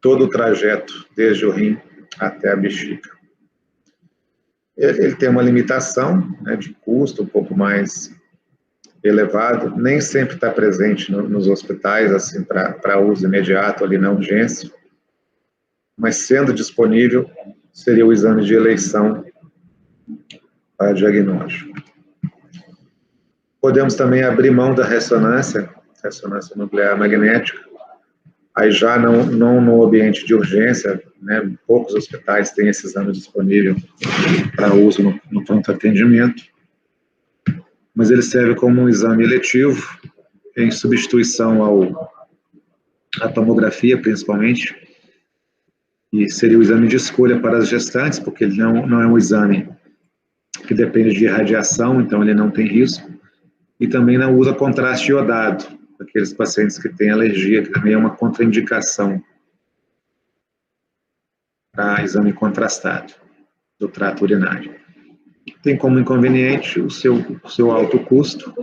todo o trajeto, desde o rim até a bexiga. Ele tem uma limitação, né, de custo um pouco mais elevado, nem sempre está presente nos hospitais, assim, para uso imediato ali na urgência, mas sendo disponível, seria o exame de eleição para diagnóstico. Podemos também abrir mão da ressonância nuclear magnética, aí já não no ambiente de urgência, né, poucos hospitais têm esse exame disponível para uso no pronto atendimento, mas ele serve como um exame eletivo, em substituição à tomografia, principalmente, e seria o exame de escolha para as gestantes, porque ele não é um exame que depende de radiação, então ele não tem risco, e também não usa contraste iodado, aqueles pacientes que têm alergia, que também é uma contraindicação para exame contrastado do trato urinário. Tem como inconveniente o seu alto custo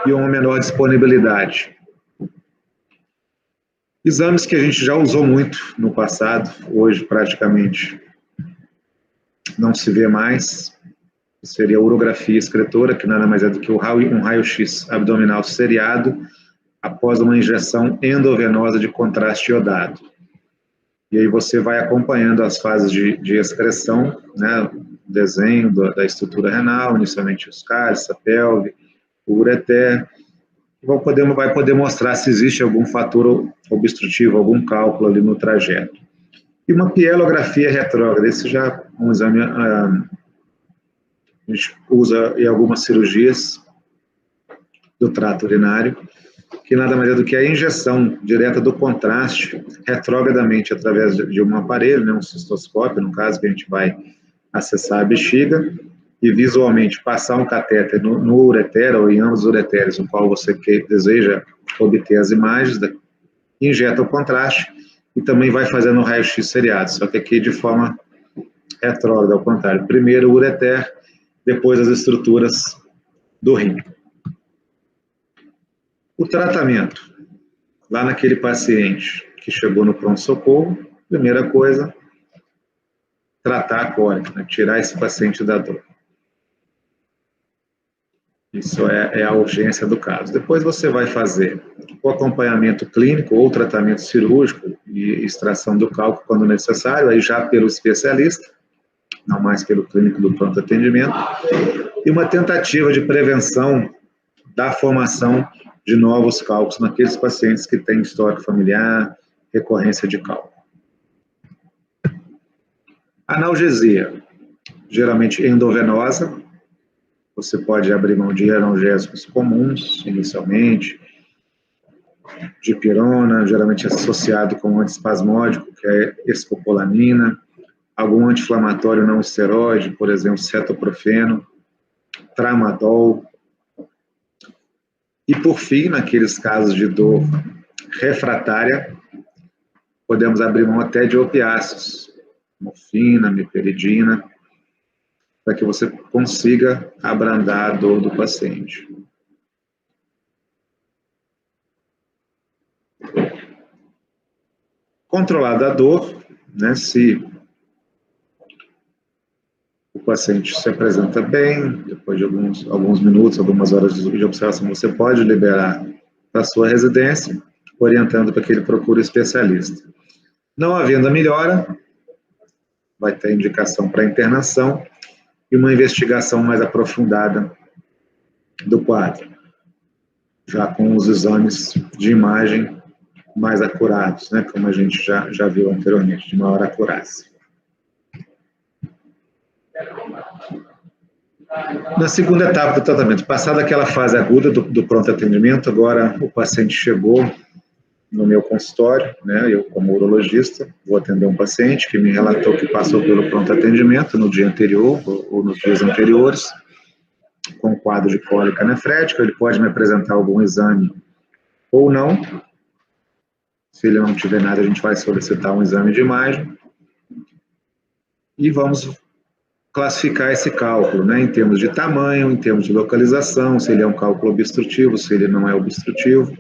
e uma menor disponibilidade. Exames que a gente já usou muito no passado, hoje praticamente não se vê mais, seria a urografia excretora, que nada mais é do que um raio-x abdominal seriado após uma injeção endovenosa de contraste iodado. E aí você vai acompanhando as fases de excreção, né, desenho da estrutura renal, inicialmente os cálices, a pelve, o ureter, vai poder mostrar se existe algum fator obstrutivo, algum cálculo ali no trajeto. E uma pielografia retrógrada, esse já é um exame a gente usa em algumas cirurgias do trato urinário, que nada mais é do que a injeção direta do contraste retrógradamente através de um aparelho, né, um cistoscópio, no caso, que a gente vai acessar a bexiga e visualmente passar um catéter no ureter ou em ambos os ureteres, no qual você deseja obter as imagens, injeta o contraste e também vai fazendo o raio-x seriado, só que aqui de forma retrógrada, ao contrário. Primeiro o ureter, depois as estruturas do rim. O tratamento, lá naquele paciente que chegou no pronto-socorro, primeira coisa, tratar a cólica, né? Tirar esse paciente da dor. Isso é a urgência do caso. Depois você vai fazer o acompanhamento clínico ou tratamento cirúrgico e extração do cálculo quando necessário, aí já pelo especialista, não mais pelo clínico do pronto atendimento, e uma tentativa de prevenção da formação de novos cálculos naqueles pacientes que têm histórico familiar, recorrência de cálculo. Analgesia, geralmente endovenosa, você pode abrir mão de analgésicos comuns, inicialmente, dipirona, geralmente associado com antiespasmódico, que é escopolamina, algum anti-inflamatório não esteroide, por exemplo, cetoprofeno, tramadol. E, por fim, naqueles casos de dor refratária, podemos abrir mão até de opiáceos, morfina, meperidina, para que você consiga abrandar a dor do paciente. Controlada a dor, né, se o paciente se apresenta bem, depois de alguns minutos, algumas horas de observação, você pode liberar para a sua residência, orientando para que ele procure um especialista. Não havendo a melhora, vai ter indicação para internação e uma investigação mais aprofundada do quadro, já com os exames de imagem mais acurados, né, como a gente já viu anteriormente, de maior acurácia. Na segunda etapa do tratamento, passada aquela fase aguda do pronto atendimento, agora o paciente chegou no meu consultório, né, eu como urologista vou atender um paciente que me relatou que passou pelo pronto atendimento no dia anterior ou nos dias anteriores, com quadro de cólica nefrética. Ele pode me apresentar algum exame ou não. Se ele não tiver nada, a gente vai solicitar um exame de imagem e vamos classificar esse cálculo, né, em termos de tamanho, em termos de localização, se ele é um cálculo obstrutivo, se ele não é obstrutivo,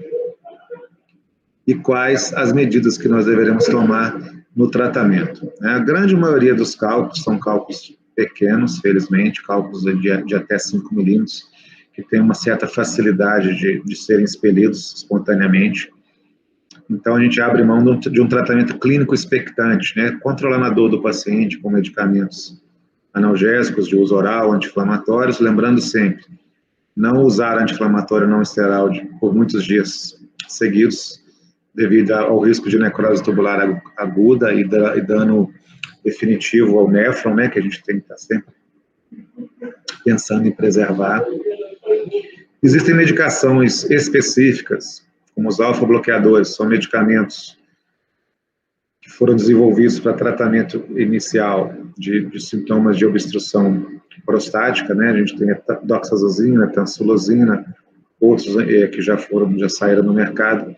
e quais as medidas que nós deveremos tomar no tratamento. A grande maioria dos cálculos são cálculos pequenos, felizmente, cálculos de até 5 milímetros, que têm uma certa facilidade de serem expelidos espontaneamente. Então, a gente abre mão de um tratamento clínico expectante, né, controlando a dor do paciente com medicamentos analgésicos de uso oral, anti-inflamatórios, lembrando sempre, não usar anti-inflamatório não esteroide por muitos dias seguidos, devido ao risco de necrose tubular aguda e dano definitivo ao néfron, né, que a gente tem que estar sempre pensando em preservar. Existem medicações específicas, como os alfa-bloqueadores, são medicamentos que foram desenvolvidos para tratamento inicial de sintomas de obstrução prostática, né? A gente tem a doxazosina, a tansulosina, outros que já saíram no mercado,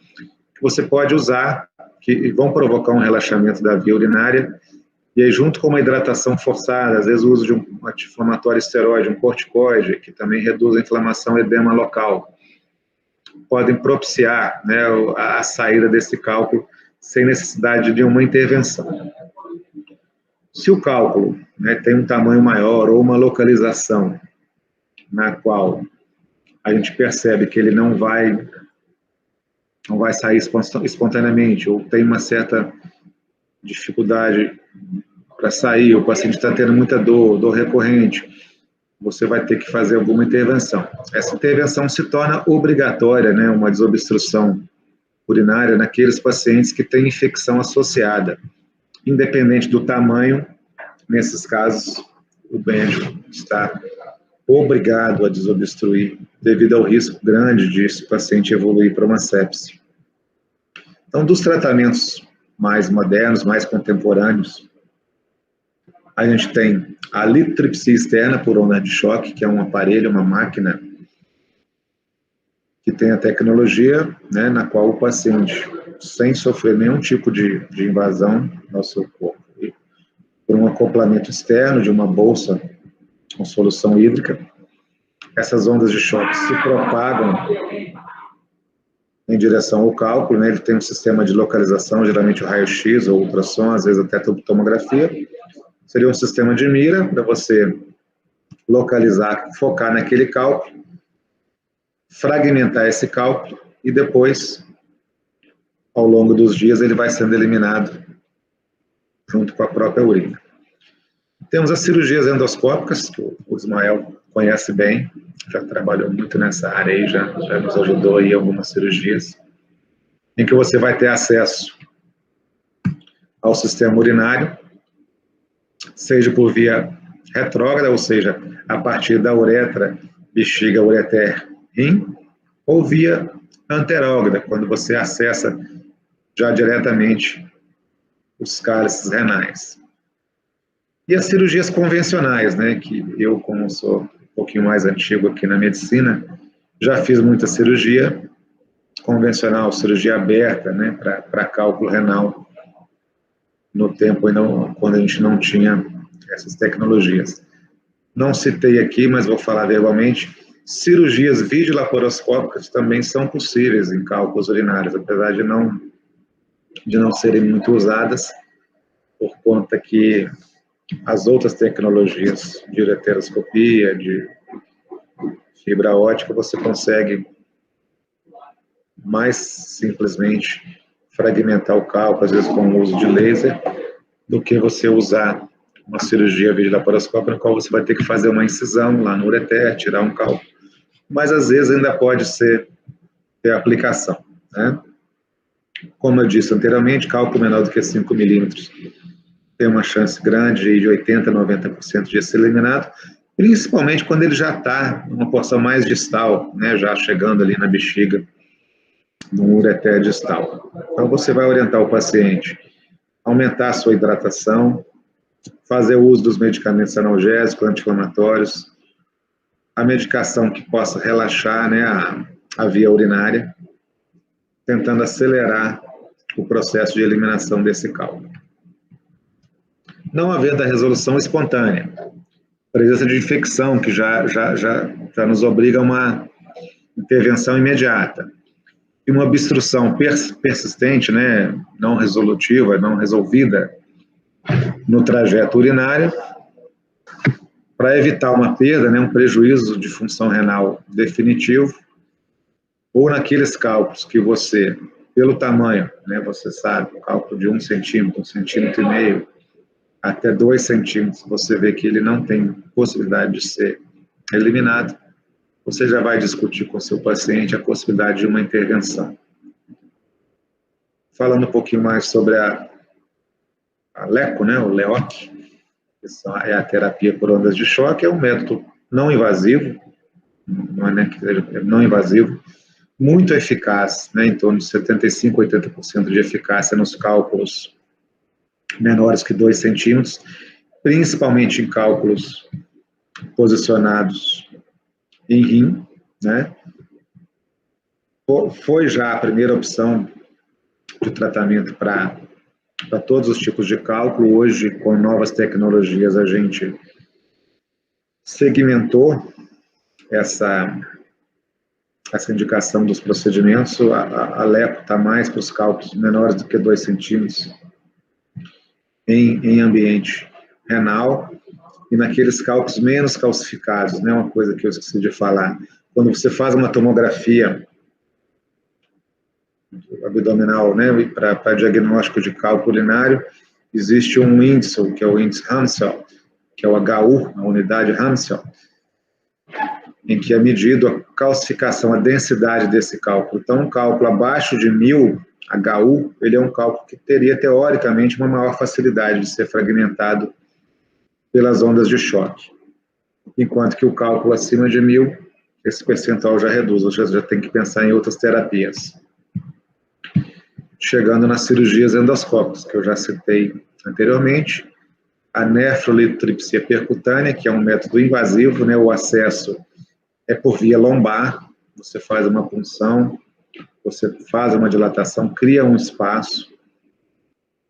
que você pode usar, que vão provocar um relaxamento da via urinária, e aí junto com uma hidratação forçada, às vezes o uso de um anti-inflamatório esteroide, um corticoide, que também reduz a inflamação e edema local, podem propiciar, né, a saída desse cálculo sem necessidade de uma intervenção. Se o cálculo, né, tem um tamanho maior ou uma localização na qual a gente percebe que ele não vai sair espontaneamente ou tem uma certa dificuldade para sair, o paciente está tendo muita dor recorrente, você vai ter que fazer alguma intervenção. Essa intervenção se torna obrigatória, né, uma desobstrução urinária naqueles pacientes que têm infecção associada. Independente do tamanho, nesses casos, o médico está obrigado a desobstruir, devido ao risco grande de esse paciente evoluir para uma sepse. Então, dos tratamentos mais modernos, mais contemporâneos, a gente tem a litripsia externa por onda de choque, que é um aparelho, uma máquina, que tem a tecnologia, né, na qual o paciente, sem sofrer nenhum tipo de invasão ao seu corpo, por um acoplamento externo de uma bolsa com solução hídrica, essas ondas de choque se propagam em direção ao cálculo, né? Ele tem um sistema de localização, geralmente o raio-x ou ultrassom, às vezes até tomografia. Seria um sistema de mira para você localizar, focar naquele cálculo, fragmentar esse cálculo e depois, ao longo dos dias, ele vai sendo eliminado junto com a própria urina. Temos as cirurgias endoscópicas, que o Ismael conhece bem, já trabalhou muito nessa área e já nos ajudou aí em algumas cirurgias, em que você vai ter acesso ao sistema urinário, seja por via retrógrada, ou seja, a partir da uretra, bexiga, ureter, rim, ou via anterógrada, quando você acessa já diretamente os cálices renais. E as cirurgias convencionais, né, que eu, como sou um pouquinho mais antigo aqui na medicina, já fiz muita cirurgia convencional, cirurgia aberta, né, para cálculo renal, no tempo quando a gente não tinha essas tecnologias. Não citei aqui, mas vou falar verbalmente, cirurgias videolaparoscópicas também são possíveis em cálculos urinários, apesar de não de não serem muito usadas, por conta que as outras tecnologias de ureteroscopia, de fibra ótica, você consegue mais simplesmente fragmentar o cálculo, às vezes com o uso de laser, do que você usar uma cirurgia videolaparoscópica, na qual você vai ter que fazer uma incisão lá no ureter, tirar um cálculo. Mas às vezes ainda pode ter aplicação, né? Como eu disse anteriormente, cálculo menor do que 5 milímetros tem uma chance grande de 80% a 90% de ser eliminado, principalmente quando ele já está numa porção mais distal, né, já chegando ali na bexiga, no ureter distal. Então, você vai orientar o paciente a aumentar a sua hidratação, fazer o uso dos medicamentos analgésicos, anti-inflamatórios, a medicação que possa relaxar, né, a via urinária, tentando acelerar o processo de eliminação desse cálculo. Não havendo a resolução espontânea, presença de infecção, que já nos obriga a uma intervenção imediata, e uma obstrução persistente, né, não resolutiva, não resolvida no trajeto urinário, para evitar uma perda, né, um prejuízo de função renal definitivo, ou naqueles cálculos que você, pelo tamanho, né, você sabe, o cálculo de 1 centímetro, 1,5 centímetros, até 2 centímetros, você vê que ele não tem possibilidade de ser eliminado, você já vai discutir com o seu paciente a possibilidade de uma intervenção. Falando um pouquinho mais sobre a LECO, né, o LEOC, que é a terapia por ondas de choque, é um método não invasivo, não é, né, não invasivo, muito eficaz, né, em torno de 75% a 80% de eficácia nos cálculos menores que 2 centímetros, principalmente em cálculos posicionados em rim, né? Foi já a primeira opção de tratamento para todos os tipos de cálculo. Hoje, com novas tecnologias, a gente segmentou essa indicação dos procedimentos. A LECO está mais para os cálculos menores do que 2 centímetros em ambiente renal, e naqueles cálculos menos calcificados, né, uma coisa que eu esqueci de falar, quando você faz uma tomografia abdominal, né, para diagnóstico de cálculo urinário, existe um índice, que é o índice Ramsell, que é o HU, a unidade Ramsell, em que é medido a calcificação, a densidade desse cálculo. Então, um cálculo abaixo de 1000 HU, ele é um cálculo que teria, teoricamente, uma maior facilidade de ser fragmentado pelas ondas de choque. Enquanto que o cálculo acima de 1000, esse percentual já reduz, você já tem que pensar em outras terapias. Chegando nas cirurgias endoscópicas, que eu já citei anteriormente, a nefrolitotripsia percutânea, que é um método invasivo, né, o acesso é por via lombar, você faz uma punção, você faz uma dilatação, cria um espaço,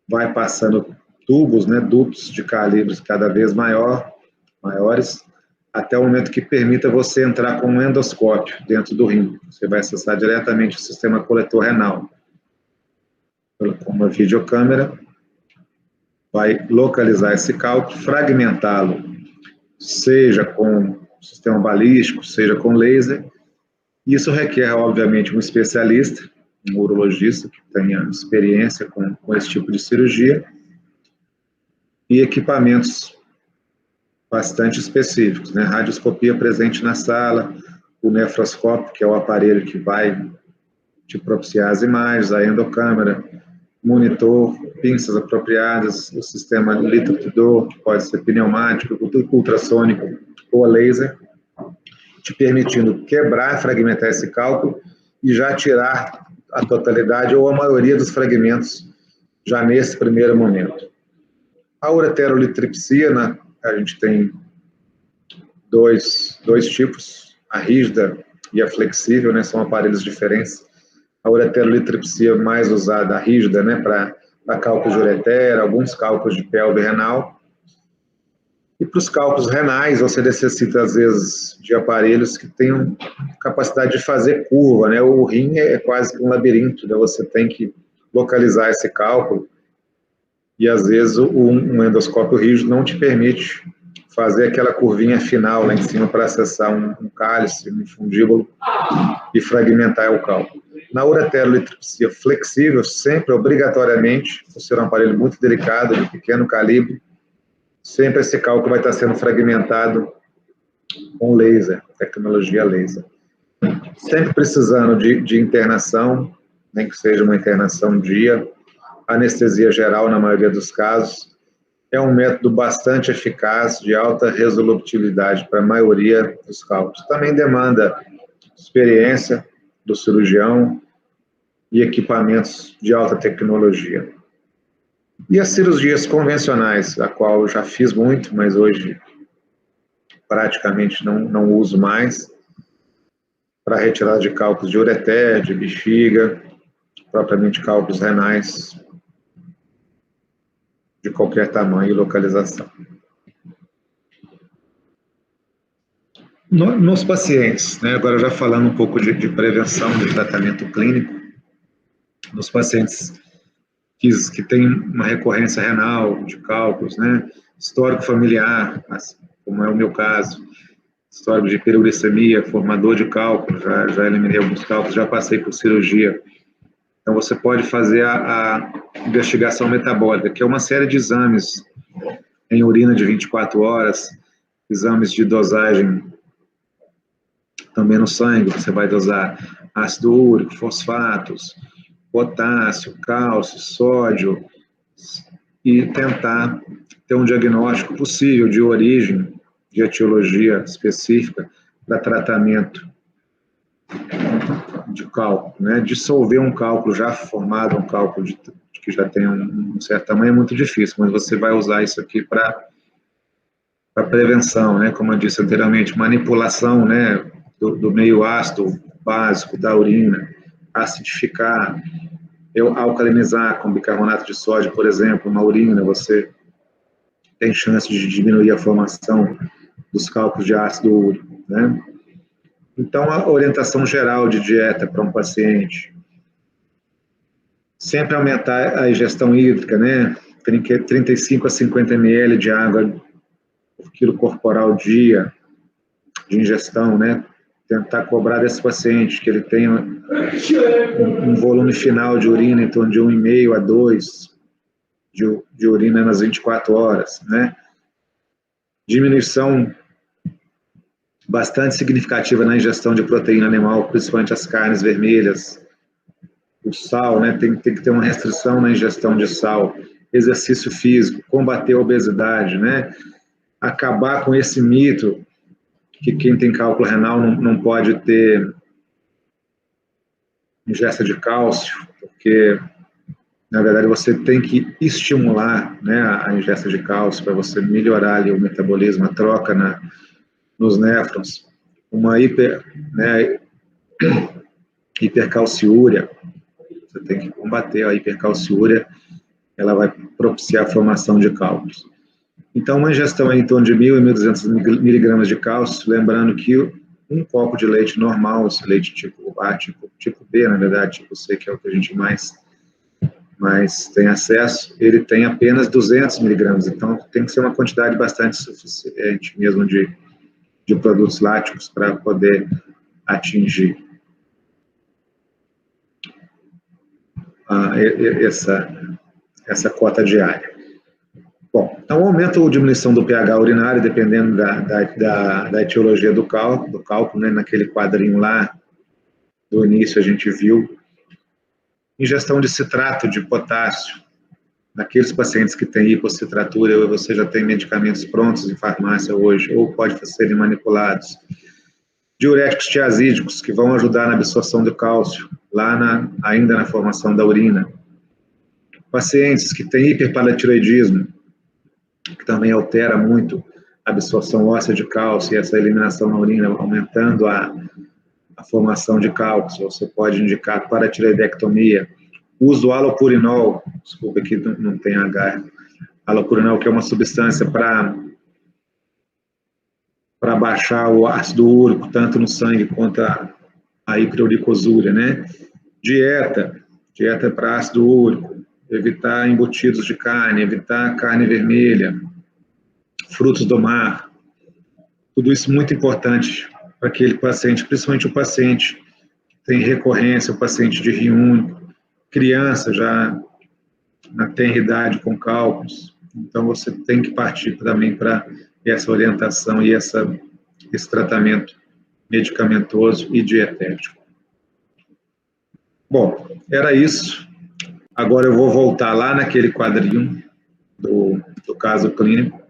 vai passando tubos, né, dutos de calibres cada vez maiores, até o momento que permita você entrar com um endoscópio dentro do rim. Você vai acessar diretamente o sistema coletor renal. Com uma videocâmera, vai localizar esse cálculo, fragmentá-lo, seja com sistema balístico, seja com laser. Isso requer, obviamente, um especialista, um urologista que tenha experiência com esse tipo de cirurgia e equipamentos bastante específicos, né? Radioscopia presente na sala, o nefroscópio, que é o aparelho que vai te propiciar as imagens, a endocâmera, monitor, pinças apropriadas, o sistema litrotidor, que pode ser pneumático, ultrassônico ou a laser, te permitindo quebrar, fragmentar esse cálculo e já tirar a totalidade ou a maioria dos fragmentos já nesse primeiro momento. A ureterolitripsia, né, a gente tem dois tipos, a rígida e a flexível, né, são aparelhos diferentes. A ureterolitripsia mais usada, a rígida, né, para cálculos de ureter, alguns cálculos de pelve renal. E para os cálculos renais, você necessita, às vezes, de aparelhos que tenham capacidade de fazer curva, né? O rim é quase que um labirinto, né? Você tem que localizar esse cálculo, e às vezes um endoscópio rígido não te permite fazer aquela curvinha final lá em cima para acessar um cálice, um infundíbulo e fragmentar o cálculo. Na ureterolitripsia flexível, sempre, obrigatoriamente, por ser um aparelho muito delicado, de pequeno calibre, sempre esse cálculo vai estar sendo fragmentado com laser, tecnologia laser. Sempre precisando de internação, nem que seja uma internação dia, anestesia geral na maioria dos casos. É um método bastante eficaz, de alta resolutibilidade para a maioria dos cálculos. Também demanda experiência do cirurgião e equipamentos de alta tecnologia. E as cirurgias convencionais, a qual eu já fiz muito, mas hoje praticamente não uso mais, para retirada de cálculos de ureter, de bexiga, propriamente cálculos renais, de qualquer tamanho e localização. Nos pacientes, né, agora já falando um pouco de prevenção, de tratamento clínico, nos pacientes que têm uma recorrência renal de cálculos, né, histórico familiar, como é o meu caso, histórico de hiperuricemia, formador de cálculos, já eliminei alguns cálculos, já passei por cirurgia. Então, você pode fazer a investigação metabólica, que é uma série de exames em urina de 24 horas, exames de dosagem também no sangue, você vai dosar ácido úrico, fosfatos, potássio, cálcio, sódio, e tentar ter um diagnóstico possível de origem, de etiologia específica para tratamento de cálculo, né? Dissolver um cálculo já formado, um cálculo que já tem um certo tamanho, é muito difícil, mas você vai usar isso aqui para prevenção, né? Como eu disse anteriormente, manipulação, né? Do meio ácido básico da urina, acidificar, alcalinizar com bicarbonato de sódio, por exemplo, uma urina, você tem chance de diminuir a formação dos cálculos de ácido úrico, né? Então, a orientação geral de dieta para um paciente, sempre aumentar a ingestão hídrica, né? 35 a 50 ml de água por quilo corporal dia de ingestão, né? Tentar cobrar desse paciente que ele tenha um volume final de urina em torno de 1,5 a 2 de urina nas 24 horas, né? Diminuição bastante significativa na ingestão de proteína animal, principalmente as carnes vermelhas, o sal, né? Tem que ter uma restrição na ingestão de sal, exercício físico, combater a obesidade, né? Acabar com esse mito que quem tem cálculo renal não pode ter ingesta de cálcio, porque, na verdade, você tem que estimular, né, a ingesta de cálcio para você melhorar ali o metabolismo, a troca nos néfrons. Uma hipercalciúria, você tem que combater a hipercalciúria, ela vai propiciar a formação de cálculos. Então, uma ingestão em torno de 1.000 e 1.200 miligramas de cálcio, lembrando que um copo de leite normal, esse leite tipo A, tipo B, na verdade, tipo C, que é o que a gente mais tem acesso, ele tem apenas 200 miligramas, então tem que ser uma quantidade bastante suficiente mesmo de produtos láticos para poder atingir essa cota diária. Bom, então aumento ou diminuição do pH urinário, dependendo da etiologia do cálculo, né? Naquele quadrinho lá do início a gente viu. Ingestão de citrato de potássio, naqueles pacientes que têm hipocitratura, você já tem medicamentos prontos em farmácia hoje, ou pode serem manipulados. Diuréticos tiazídicos, que vão ajudar na absorção do cálcio, lá ainda na formação da urina. Pacientes que têm hiperparatiroidismo, que também altera muito a absorção óssea de cálcio e essa eliminação na urina, aumentando a formação de cálcio. Você pode indicar paratiroidectomia. Uso alopurinol, desculpa, aqui não tem H, alopurinol, que é uma substância para baixar o ácido úrico, tanto no sangue quanto a hiperuricosúria, né? Dieta, dieta para ácido úrico, evitar embutidos de carne, evitar carne vermelha, frutos do mar. Tudo isso muito importante para aquele paciente, principalmente o paciente que tem recorrência, o paciente de rim único, criança já na tenra idade com cálculos. Então, você tem que partir também para essa orientação e esse tratamento medicamentoso e dietético. Bom, era isso. Agora eu vou voltar lá naquele quadrinho do caso clínico.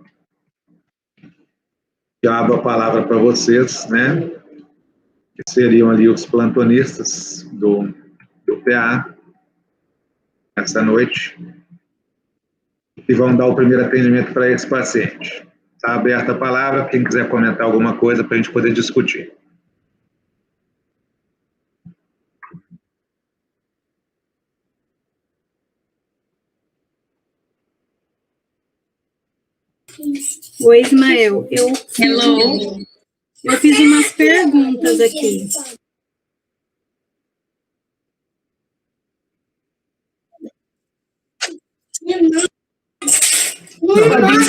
Eu abro a palavra para vocês, né? Que seriam ali os plantonistas do PA, essa noite, e vão dar o primeiro atendimento para esse paciente. Está aberta a palavra, quem quiser comentar alguma coisa para a gente poder discutir. Oi, Ismael. Hello. Eu fiz umas perguntas aqui. Não,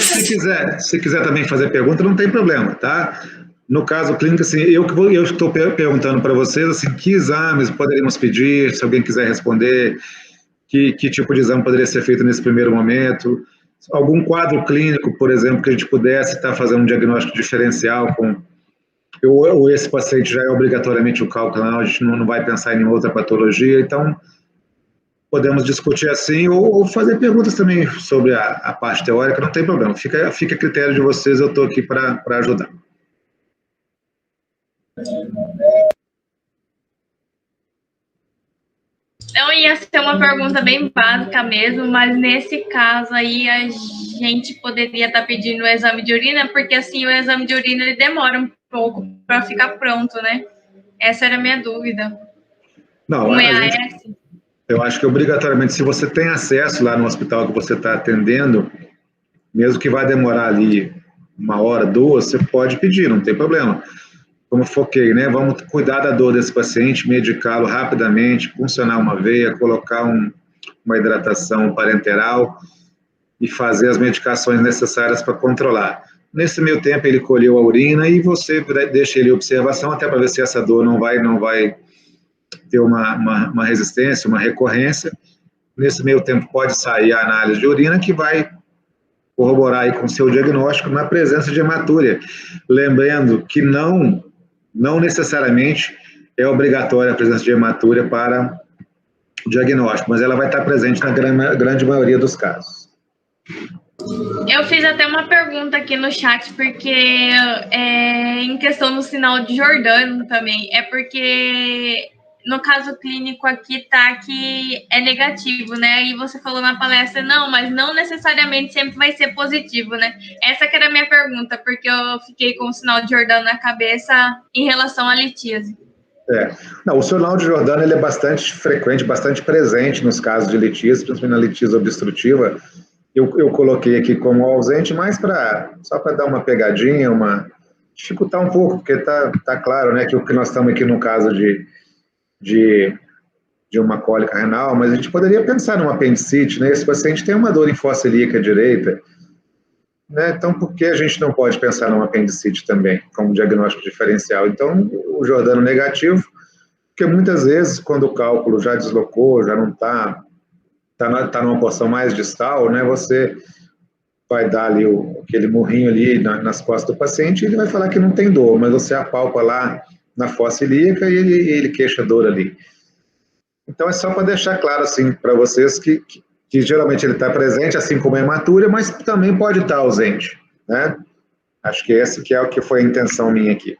se quiser também fazer pergunta, não tem problema, tá? No caso clínico, assim, eu estou perguntando para vocês, assim, que exames poderíamos pedir, se alguém quiser responder, que tipo de exame poderia ser feito nesse primeiro momento, algum quadro clínico, por exemplo, que a gente pudesse estar fazendo um diagnóstico diferencial com... Ou esse paciente já é obrigatoriamente o cálculo renal, a gente não vai pensar em nenhuma outra patologia, então podemos discutir assim, ou fazer perguntas também sobre a parte teórica, não tem problema, fica a critério de vocês, eu estou aqui para ajudar. Então, ia ser uma pergunta bem básica mesmo, mas nesse caso aí a gente poderia estar pedindo o exame de urina, porque assim o exame de urina ele demora um pouco para ficar pronto, né? Essa era a minha dúvida. Não, eu acho que obrigatoriamente, se você tem acesso lá no hospital que você está atendendo, mesmo que vai demorar ali 1 hora, 2, você pode pedir, não tem problema. Como eu foquei, né? Vamos cuidar da dor desse paciente, medicá-lo rapidamente, funcionar uma veia, colocar uma hidratação parenteral e fazer as medicações necessárias para controlar. Nesse meio tempo, ele colheu a urina e você deixa ele em observação até para ver se essa dor não vai ter uma resistência, uma recorrência. Nesse meio tempo, pode sair a análise de urina que vai corroborar aí com o seu diagnóstico na presença de hematúria. Lembrando que não necessariamente é obrigatória a presença de hematúria para o diagnóstico, mas ela vai estar presente na grande maioria dos casos. Eu fiz até uma pergunta aqui no chat, porque em questão do sinal de Jordano também, é porque no caso clínico aqui tá que é negativo, né? E você falou na palestra, não, mas não necessariamente sempre vai ser positivo, né? Essa que era a minha pergunta, porque eu fiquei com o sinal de Jordano na cabeça em relação à litíase. Não, o sinal de Jordano ele é bastante frequente, bastante presente nos casos de litíase, principalmente na litíase obstrutiva. Eu coloquei aqui como ausente, mas só para dar uma pegadinha, dificultar um pouco, porque tá claro, né, que o que nós estamos aqui no caso de uma cólica renal, mas a gente poderia pensar numa apendicite, né? Esse paciente tem uma dor em fossa ilíaca direita, né? Então, por que a gente não pode pensar numa apendicite também, como diagnóstico diferencial? Então, o Jordano negativo, porque muitas vezes, quando o cálculo já deslocou, já não está numa porção mais distal, né? Você vai dar ali aquele murrinho ali nas costas do paciente e ele vai falar que não tem dor, mas você apalpa lá na fossa ilíaca e ele queixa dor ali. Então, é só para deixar claro, assim, para vocês que geralmente ele está presente, assim como a hematúria, mas também pode estar ausente, né? Acho que esse que é o que foi a intenção minha aqui.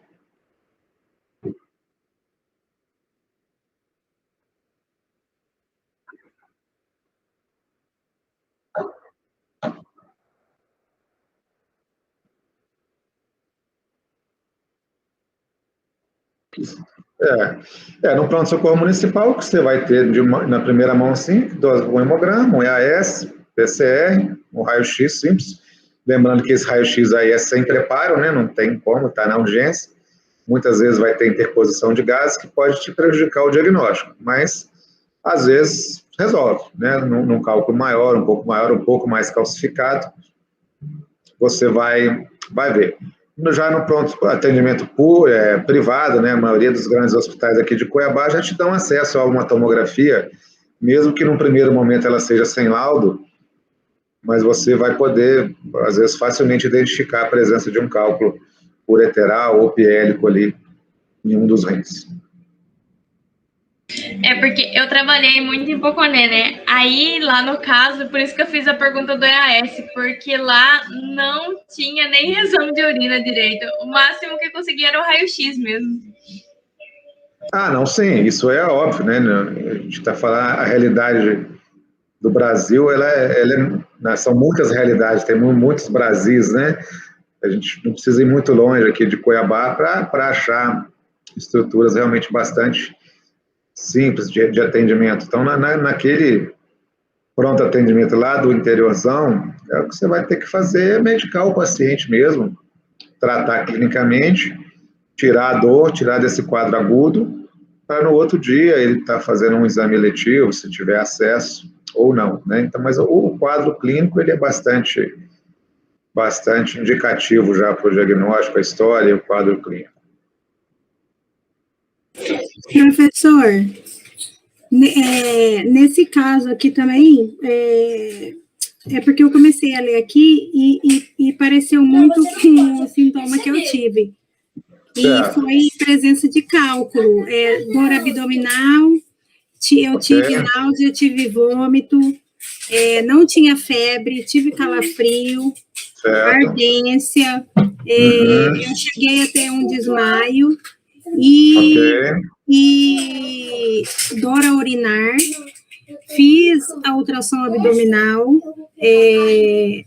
No pronto-socorro municipal, que você vai ter na primeira mão, sim, um hemograma, um EAS, PCR, um raio-x simples. Lembrando que esse raio-x aí é sem preparo, né? Não tem como, está na urgência. Muitas vezes vai ter interposição de gases que pode te prejudicar o diagnóstico, mas às vezes resolve, né? Num cálculo maior, um pouco mais calcificado, você vai ver. Já no pronto atendimento privado, né? A maioria dos grandes hospitais aqui de Cuiabá já te dão acesso a uma tomografia, mesmo que no primeiro momento ela seja sem laudo, mas você vai poder, às vezes, facilmente identificar a presença de um cálculo ureteral ou piélico ali em um dos rins. É porque eu trabalhei muito em Poconé, né? Aí, lá no caso, por isso que eu fiz a pergunta do EAS, porque lá não tinha nem exame de urina direito. O máximo que eu conseguia era o raio-x mesmo. Ah, não, sim, isso é óbvio, né? A gente está falando, a realidade do Brasil, são muitas realidades, tem muitos Brasis, né? A gente não precisa ir muito longe aqui de Cuiabá para achar estruturas realmente bastante simples de atendimento. Então, naquele pronto atendimento lá do interiorzão, o que você vai ter que fazer é medicar o paciente mesmo, tratar clinicamente, tirar a dor, tirar desse quadro agudo, para no outro dia ele estar fazendo um exame letivo, se tiver acesso ou não, né? Então, mas o quadro clínico ele é bastante indicativo já para o diagnóstico, a história e o quadro clínico. Professor, nesse caso aqui também, é porque eu comecei a ler aqui e pareceu muito com o sintoma que eu tive. E foi presença de cálculo, dor abdominal, eu tive náusea, tive vômito, não tinha febre, tive calafrio, ardência, eu cheguei a ter um desmaio e dor a urinar, fiz a ultrassom abdominal,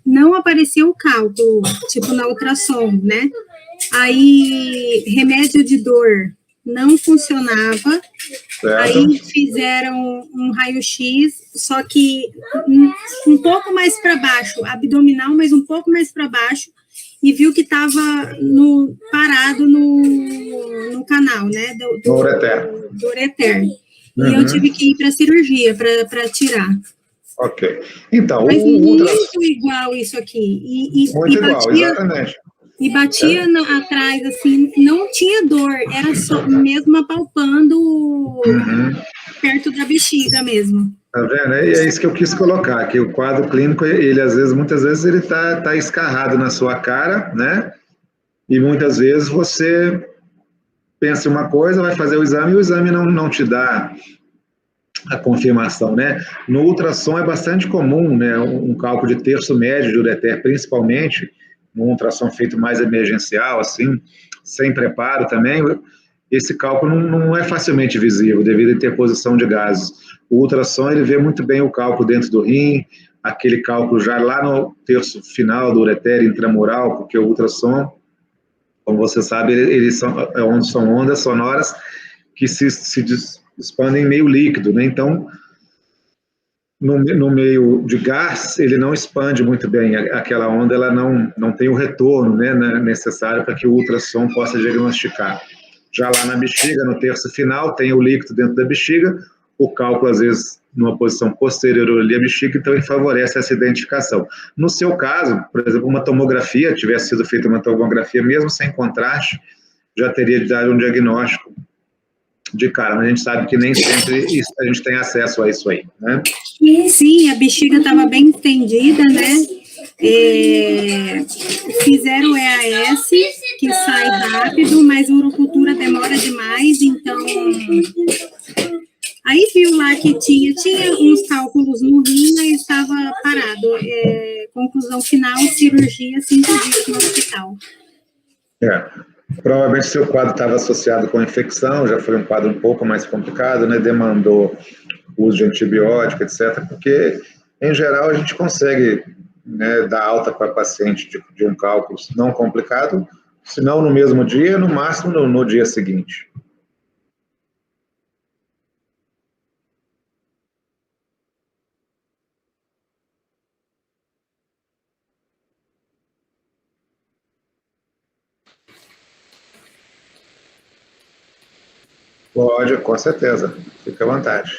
não apareceu o cálculo, tipo na ultrassom, né? Aí, remédio de dor não funcionava, aí fizeram um raio-x, só que um pouco mais para baixo, abdominal, mas um pouco mais para baixo, e viu que estava parado no canal, né, do ureter. E eu tive que ir para a cirurgia para tirar. Ok. Então, mas muito igual isso aqui. Muito igual, exatamente. E batia atrás, assim, não tinha dor, era só mesmo apalpando perto da bexiga mesmo. Tá vendo? É isso que eu quis colocar, que o quadro clínico, ele muitas vezes ele tá escarrado na sua cara, né? E muitas vezes você pensa uma coisa, vai fazer o exame e o exame não te dá a confirmação, né? No ultrassom é bastante comum, né? Um cálculo de terço médio de ureter, principalmente, num ultrassom feito mais emergencial, assim, sem preparo também, esse cálculo não é facilmente visível, devido à interposição de gases. O ultrassom, ele vê muito bem o cálculo dentro do rim, aquele cálculo já lá no terço final do ureter intramural, porque o ultrassom, como você sabe, são ondas sonoras que se expandem em meio líquido, né? Então, no meio de gás, ele não expande muito bem, aquela onda ela não tem o retorno, né, necessário para que o ultrassom possa diagnosticar. Já lá na bexiga, no terço final, tem o líquido dentro da bexiga, o cálculo, às vezes, numa posição posterior ali à bexiga, então ele favorece essa identificação. No seu caso, por exemplo, uma tomografia, tivesse sido feita uma tomografia, mesmo sem contraste, já teria dado um diagnóstico de cara, mas a gente sabe que nem sempre a gente tem acesso a isso aí, né? Sim, a bexiga estava bem estendida, né? Fizeram o EAS, que sai rápido, mas a urocultura demora demais, então... Aí viu lá que tinha uns cálculos no rim, mas estava parado. Conclusão final, cirurgia, 5 dias no hospital. Provavelmente seu quadro estava associado com infecção, já foi um quadro um pouco mais complicado, né? Demandou uso de antibiótico, etc. Porque, em geral, a gente consegue, né, dar alta para paciente de um cálculo não complicado, se não no mesmo dia, no máximo no dia seguinte. Pode, com certeza. Fica à vontade.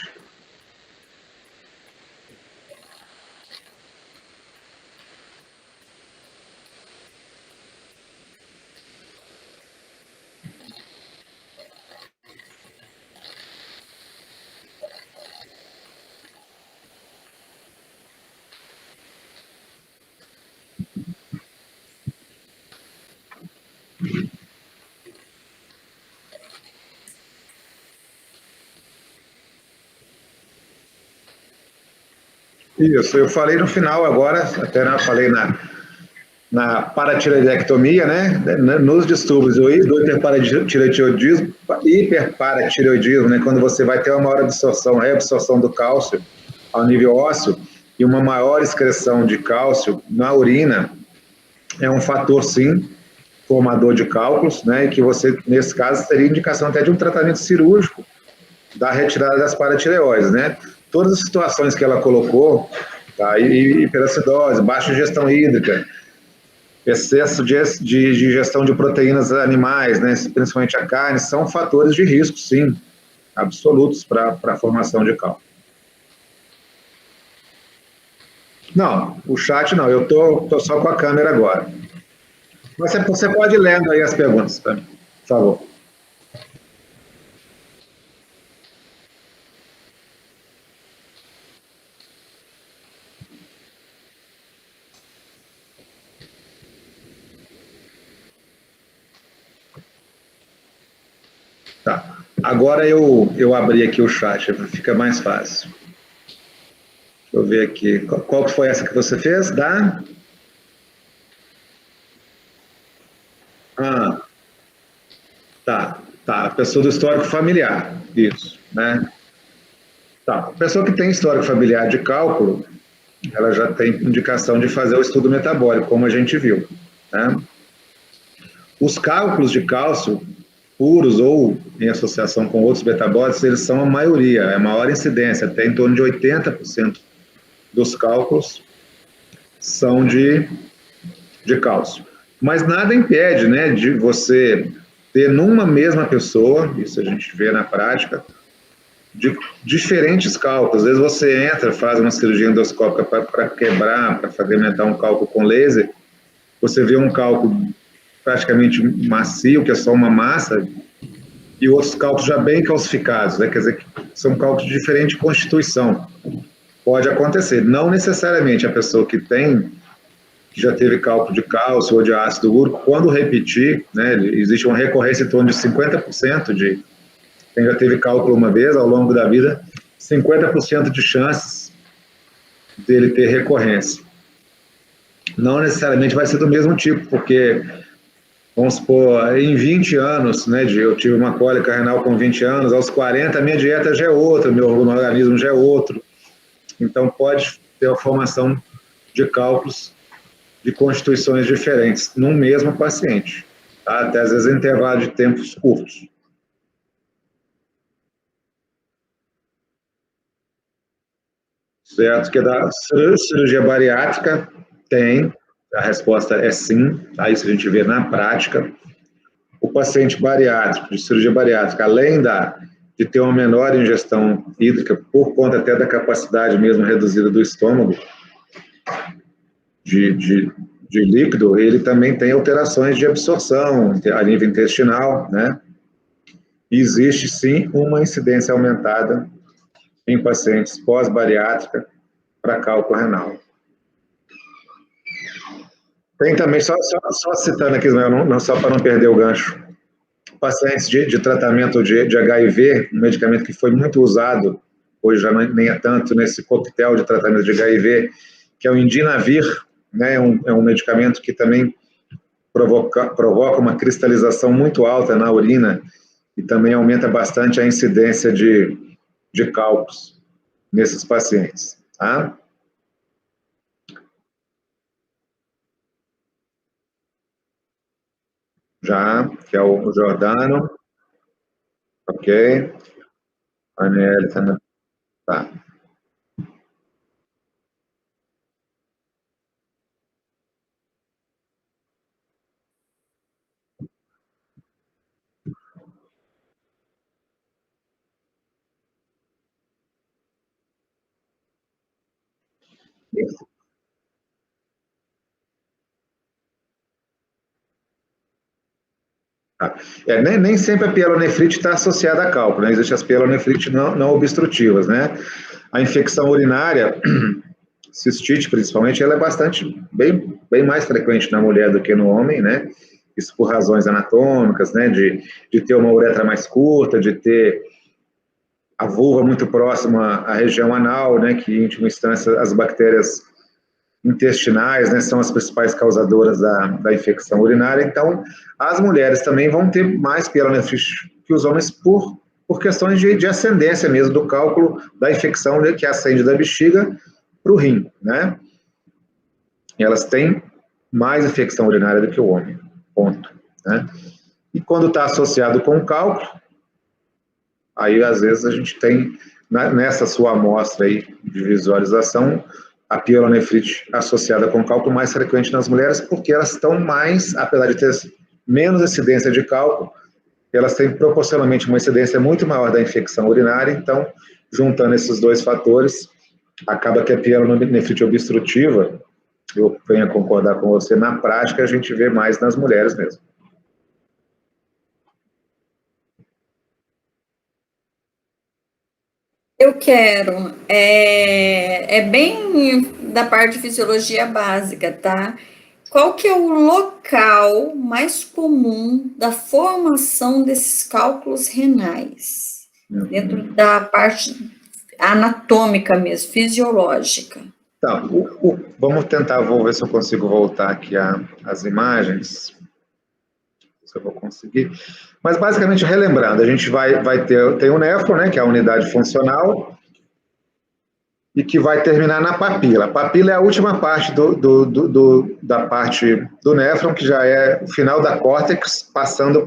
Isso, eu falei no final agora, até falei na paratireoidectomia, né? Nos distúrbios do hiperparatireoidismo, né? Quando você vai ter uma maior absorção, reabsorção do cálcio ao nível ósseo e uma maior excreção de cálcio na urina, é um fator, sim, formador de cálculos, né? E que você, nesse caso, teria indicação até de um tratamento cirúrgico da retirada das paratireoides, né? Todas as situações que ela colocou, tá? Hiperacidose, baixa ingestão hídrica, excesso de ingestão de proteínas animais, né? Principalmente a carne, são fatores de risco, sim, absolutos para a formação de cálculo. Não, o chat não, eu tô só com a câmera agora. Você pode ir lendo aí as perguntas, por favor. Tá. Agora eu abri aqui o chat, fica mais fácil. Deixa eu ver aqui. Qual que foi essa que você fez? Da? Ah, tá. A pessoa do histórico familiar. Isso, né? Tá. A pessoa que tem histórico familiar de cálculo, ela já tem indicação de fazer o estudo metabólico, como a gente viu, né? Os cálculos de cálcio puros ou em associação com outros metabólitos, eles são a maioria, é a maior incidência, até em torno de 80% dos cálculos são de cálcio. Mas nada impede, né, de você ter numa mesma pessoa, isso a gente vê na prática, de diferentes cálculos. Às vezes você entra, faz uma cirurgia endoscópica para quebrar, para fragmentar um cálculo com laser, você vê um cálculo praticamente macio, que é só uma massa, e outros cálculos já bem calcificados, né? Quer dizer, que são cálculos de diferente constituição. Pode acontecer, não necessariamente a pessoa que já teve cálculo de cálcio ou de ácido úrico, quando repetir, né, existe uma recorrência em torno de 50% de quem já teve cálculo uma vez ao longo da vida, 50% de chances dele ter recorrência. Não necessariamente vai ser do mesmo tipo, porque vamos supor, em 20 anos, né, eu tive uma cólica renal com 20 anos, aos 40 a minha dieta já é outra, meu organismo já é outro. Então pode ter a formação de cálculos de constituições diferentes num mesmo paciente, tá? Até às vezes em intervalo de tempos curtos. Certo, que da cirurgia bariátrica tem, a resposta é sim, tá? Isso a gente vê na prática. O paciente bariátrico, de cirurgia bariátrica, além de ter uma menor ingestão hídrica, por conta até da capacidade mesmo reduzida do estômago de líquido, ele também tem alterações de absorção a nível intestinal, né? E existe sim uma incidência aumentada em pacientes pós-bariátrica para cálculo renal. Tem também, só citando aqui, não, só para não perder o gancho, pacientes de tratamento de HIV, um medicamento que foi muito usado, hoje já nem é tanto, nesse coquetel de tratamento de HIV, que é o Indinavir, né, é um medicamento que também provoca uma cristalização muito alta na urina e também aumenta bastante a incidência de cálculos nesses pacientes, tá? Já, que é o Jordano. Ok. A Aniele também. Tá. Nem sempre a pielonefrite está associada a cálculo, né? Existem as pielonefrites não obstrutivas, né? A infecção urinária, cistite principalmente, ela é bem mais frequente na mulher do que no homem, né? isso por razões anatômicas, né, de ter uma uretra mais curta, de ter a vulva muito próxima à região anal, né, que em última instância as bactérias intestinais, né, são as principais causadoras da infecção urinária. Então, as mulheres também vão ter mais pielonefrite que os homens por questões de ascendência mesmo, do cálculo da infecção, né, que ascende da bexiga para o rim, né? Elas têm mais infecção urinária do que o homem, ponto, né? E quando está associado com o cálculo, aí às vezes a gente tem, nessa sua amostra aí de visualização, a pielonefrite associada com cálculo mais frequente nas mulheres, porque elas estão mais, apesar de ter menos incidência de cálculo, elas têm proporcionalmente uma incidência muito maior da infecção urinária. Então, juntando esses dois fatores, acaba que a pielonefrite obstrutiva, eu venho a concordar com você, na prática a gente vê mais nas mulheres mesmo. Eu quero. É bem da parte de fisiologia básica, tá? Qual que é o local mais comum da formação desses cálculos renais? Dentro da parte anatômica mesmo, fisiológica. Tá, vamos tentar, vou ver se eu consigo voltar aqui as imagens, se eu vou conseguir. Mas, basicamente, relembrando, a gente vai ter o néfron, né, que é a unidade funcional, e que vai terminar na papila. A papila é a última parte da parte do néfron, que já é o final da córtex, passando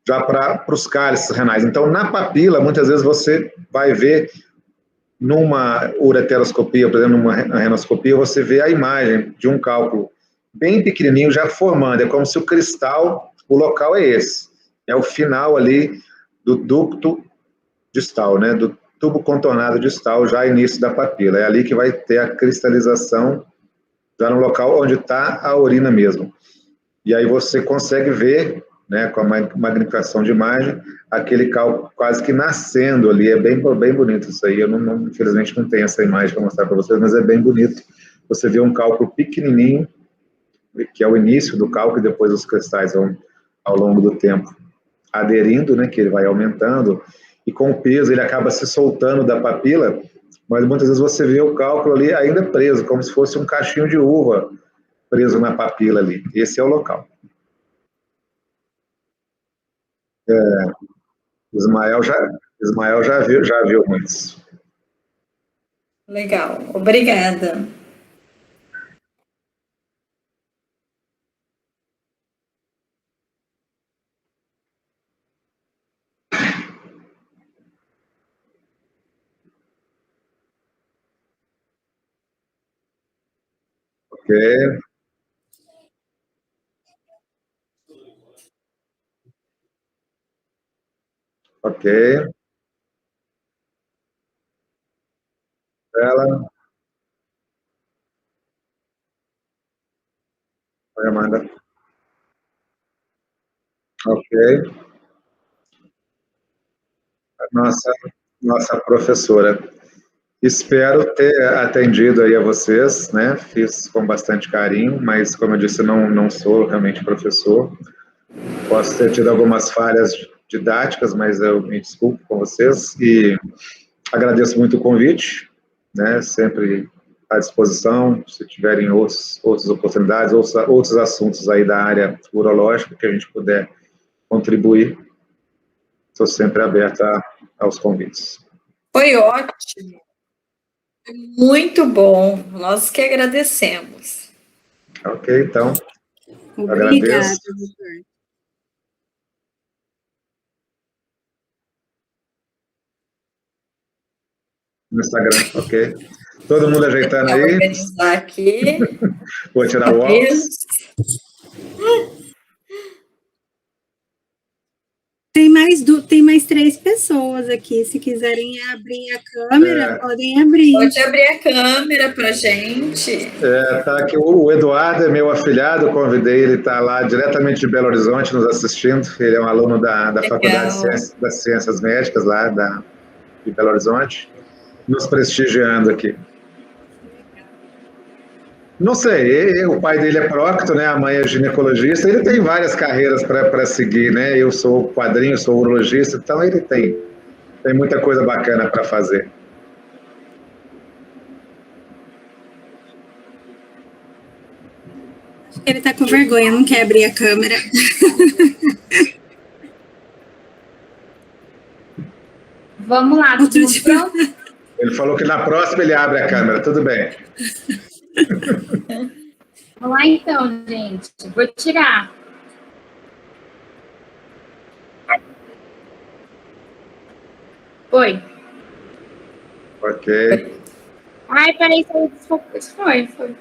já para os cálices renais. Então, na papila, muitas vezes você vai ver, numa ureteroscopia, por exemplo, numa renoscopia, você vê a imagem de um cálculo bem pequenininho já formando, é como se o cristal, o local é esse, é o final ali do ducto distal, né, do tubo contornado distal, já início da papila, é ali que vai ter a cristalização, já no local onde está a urina mesmo. E aí você consegue ver, né, com a magnificação de imagem, aquele cálculo quase que nascendo ali, é bem bonito isso aí, eu infelizmente não tenho essa imagem para mostrar para vocês, mas é bem bonito, você vê um cálculo pequenininho, que é o início do cálculo, e depois os cristais vão, ao longo do tempo, aderindo, né, que ele vai aumentando, e com o peso ele acaba se soltando da papila, mas muitas vezes você vê o cálculo ali ainda preso, como se fosse um cachinho de uva preso na papila ali. Esse é o local. Ismael já viu muitos. Legal, obrigada. Ok. Ok. Ela, Amanda. Ok. Nossa professora. Espero ter atendido aí a vocês, né? Fiz com bastante carinho, mas, como eu disse, não sou realmente professor. Posso ter tido algumas falhas didáticas, mas eu me desculpo com vocês e agradeço muito o convite, né? Sempre à disposição, se tiverem outras oportunidades, outros assuntos aí da área urológica que a gente puder contribuir, estou sempre aberto aos convites. Foi ótimo. Muito bom. Nós que agradecemos. Ok, então. Obrigada, doutor. No Instagram, ok. Todo mundo ajeitando aí. Vou organizar aqui. Vou tirar o óculos. Tem mais 3 pessoas aqui. Se quiserem abrir a câmera, podem abrir. Pode abrir a câmera para gente. Tá aqui o Eduardo, é meu afilhado, convidei, ele está lá diretamente de Belo Horizonte nos assistindo. Ele é um aluno da Faculdade das Ciências Médicas lá de Belo Horizonte, nos prestigiando aqui. Não sei, o pai dele é prócto, né? A mãe é ginecologista, ele tem várias carreiras para seguir, né? Eu sou padrinho, sou urologista, então ele tem muita coisa bacana para fazer. Ele tá com vergonha, não quer abrir a câmera. Vamos lá, tudo pronto? Ele falou que na próxima ele abre a câmera, tudo bem. Vamos lá então, gente. Vou tirar. Foi. Ok. Ai, peraí, foi.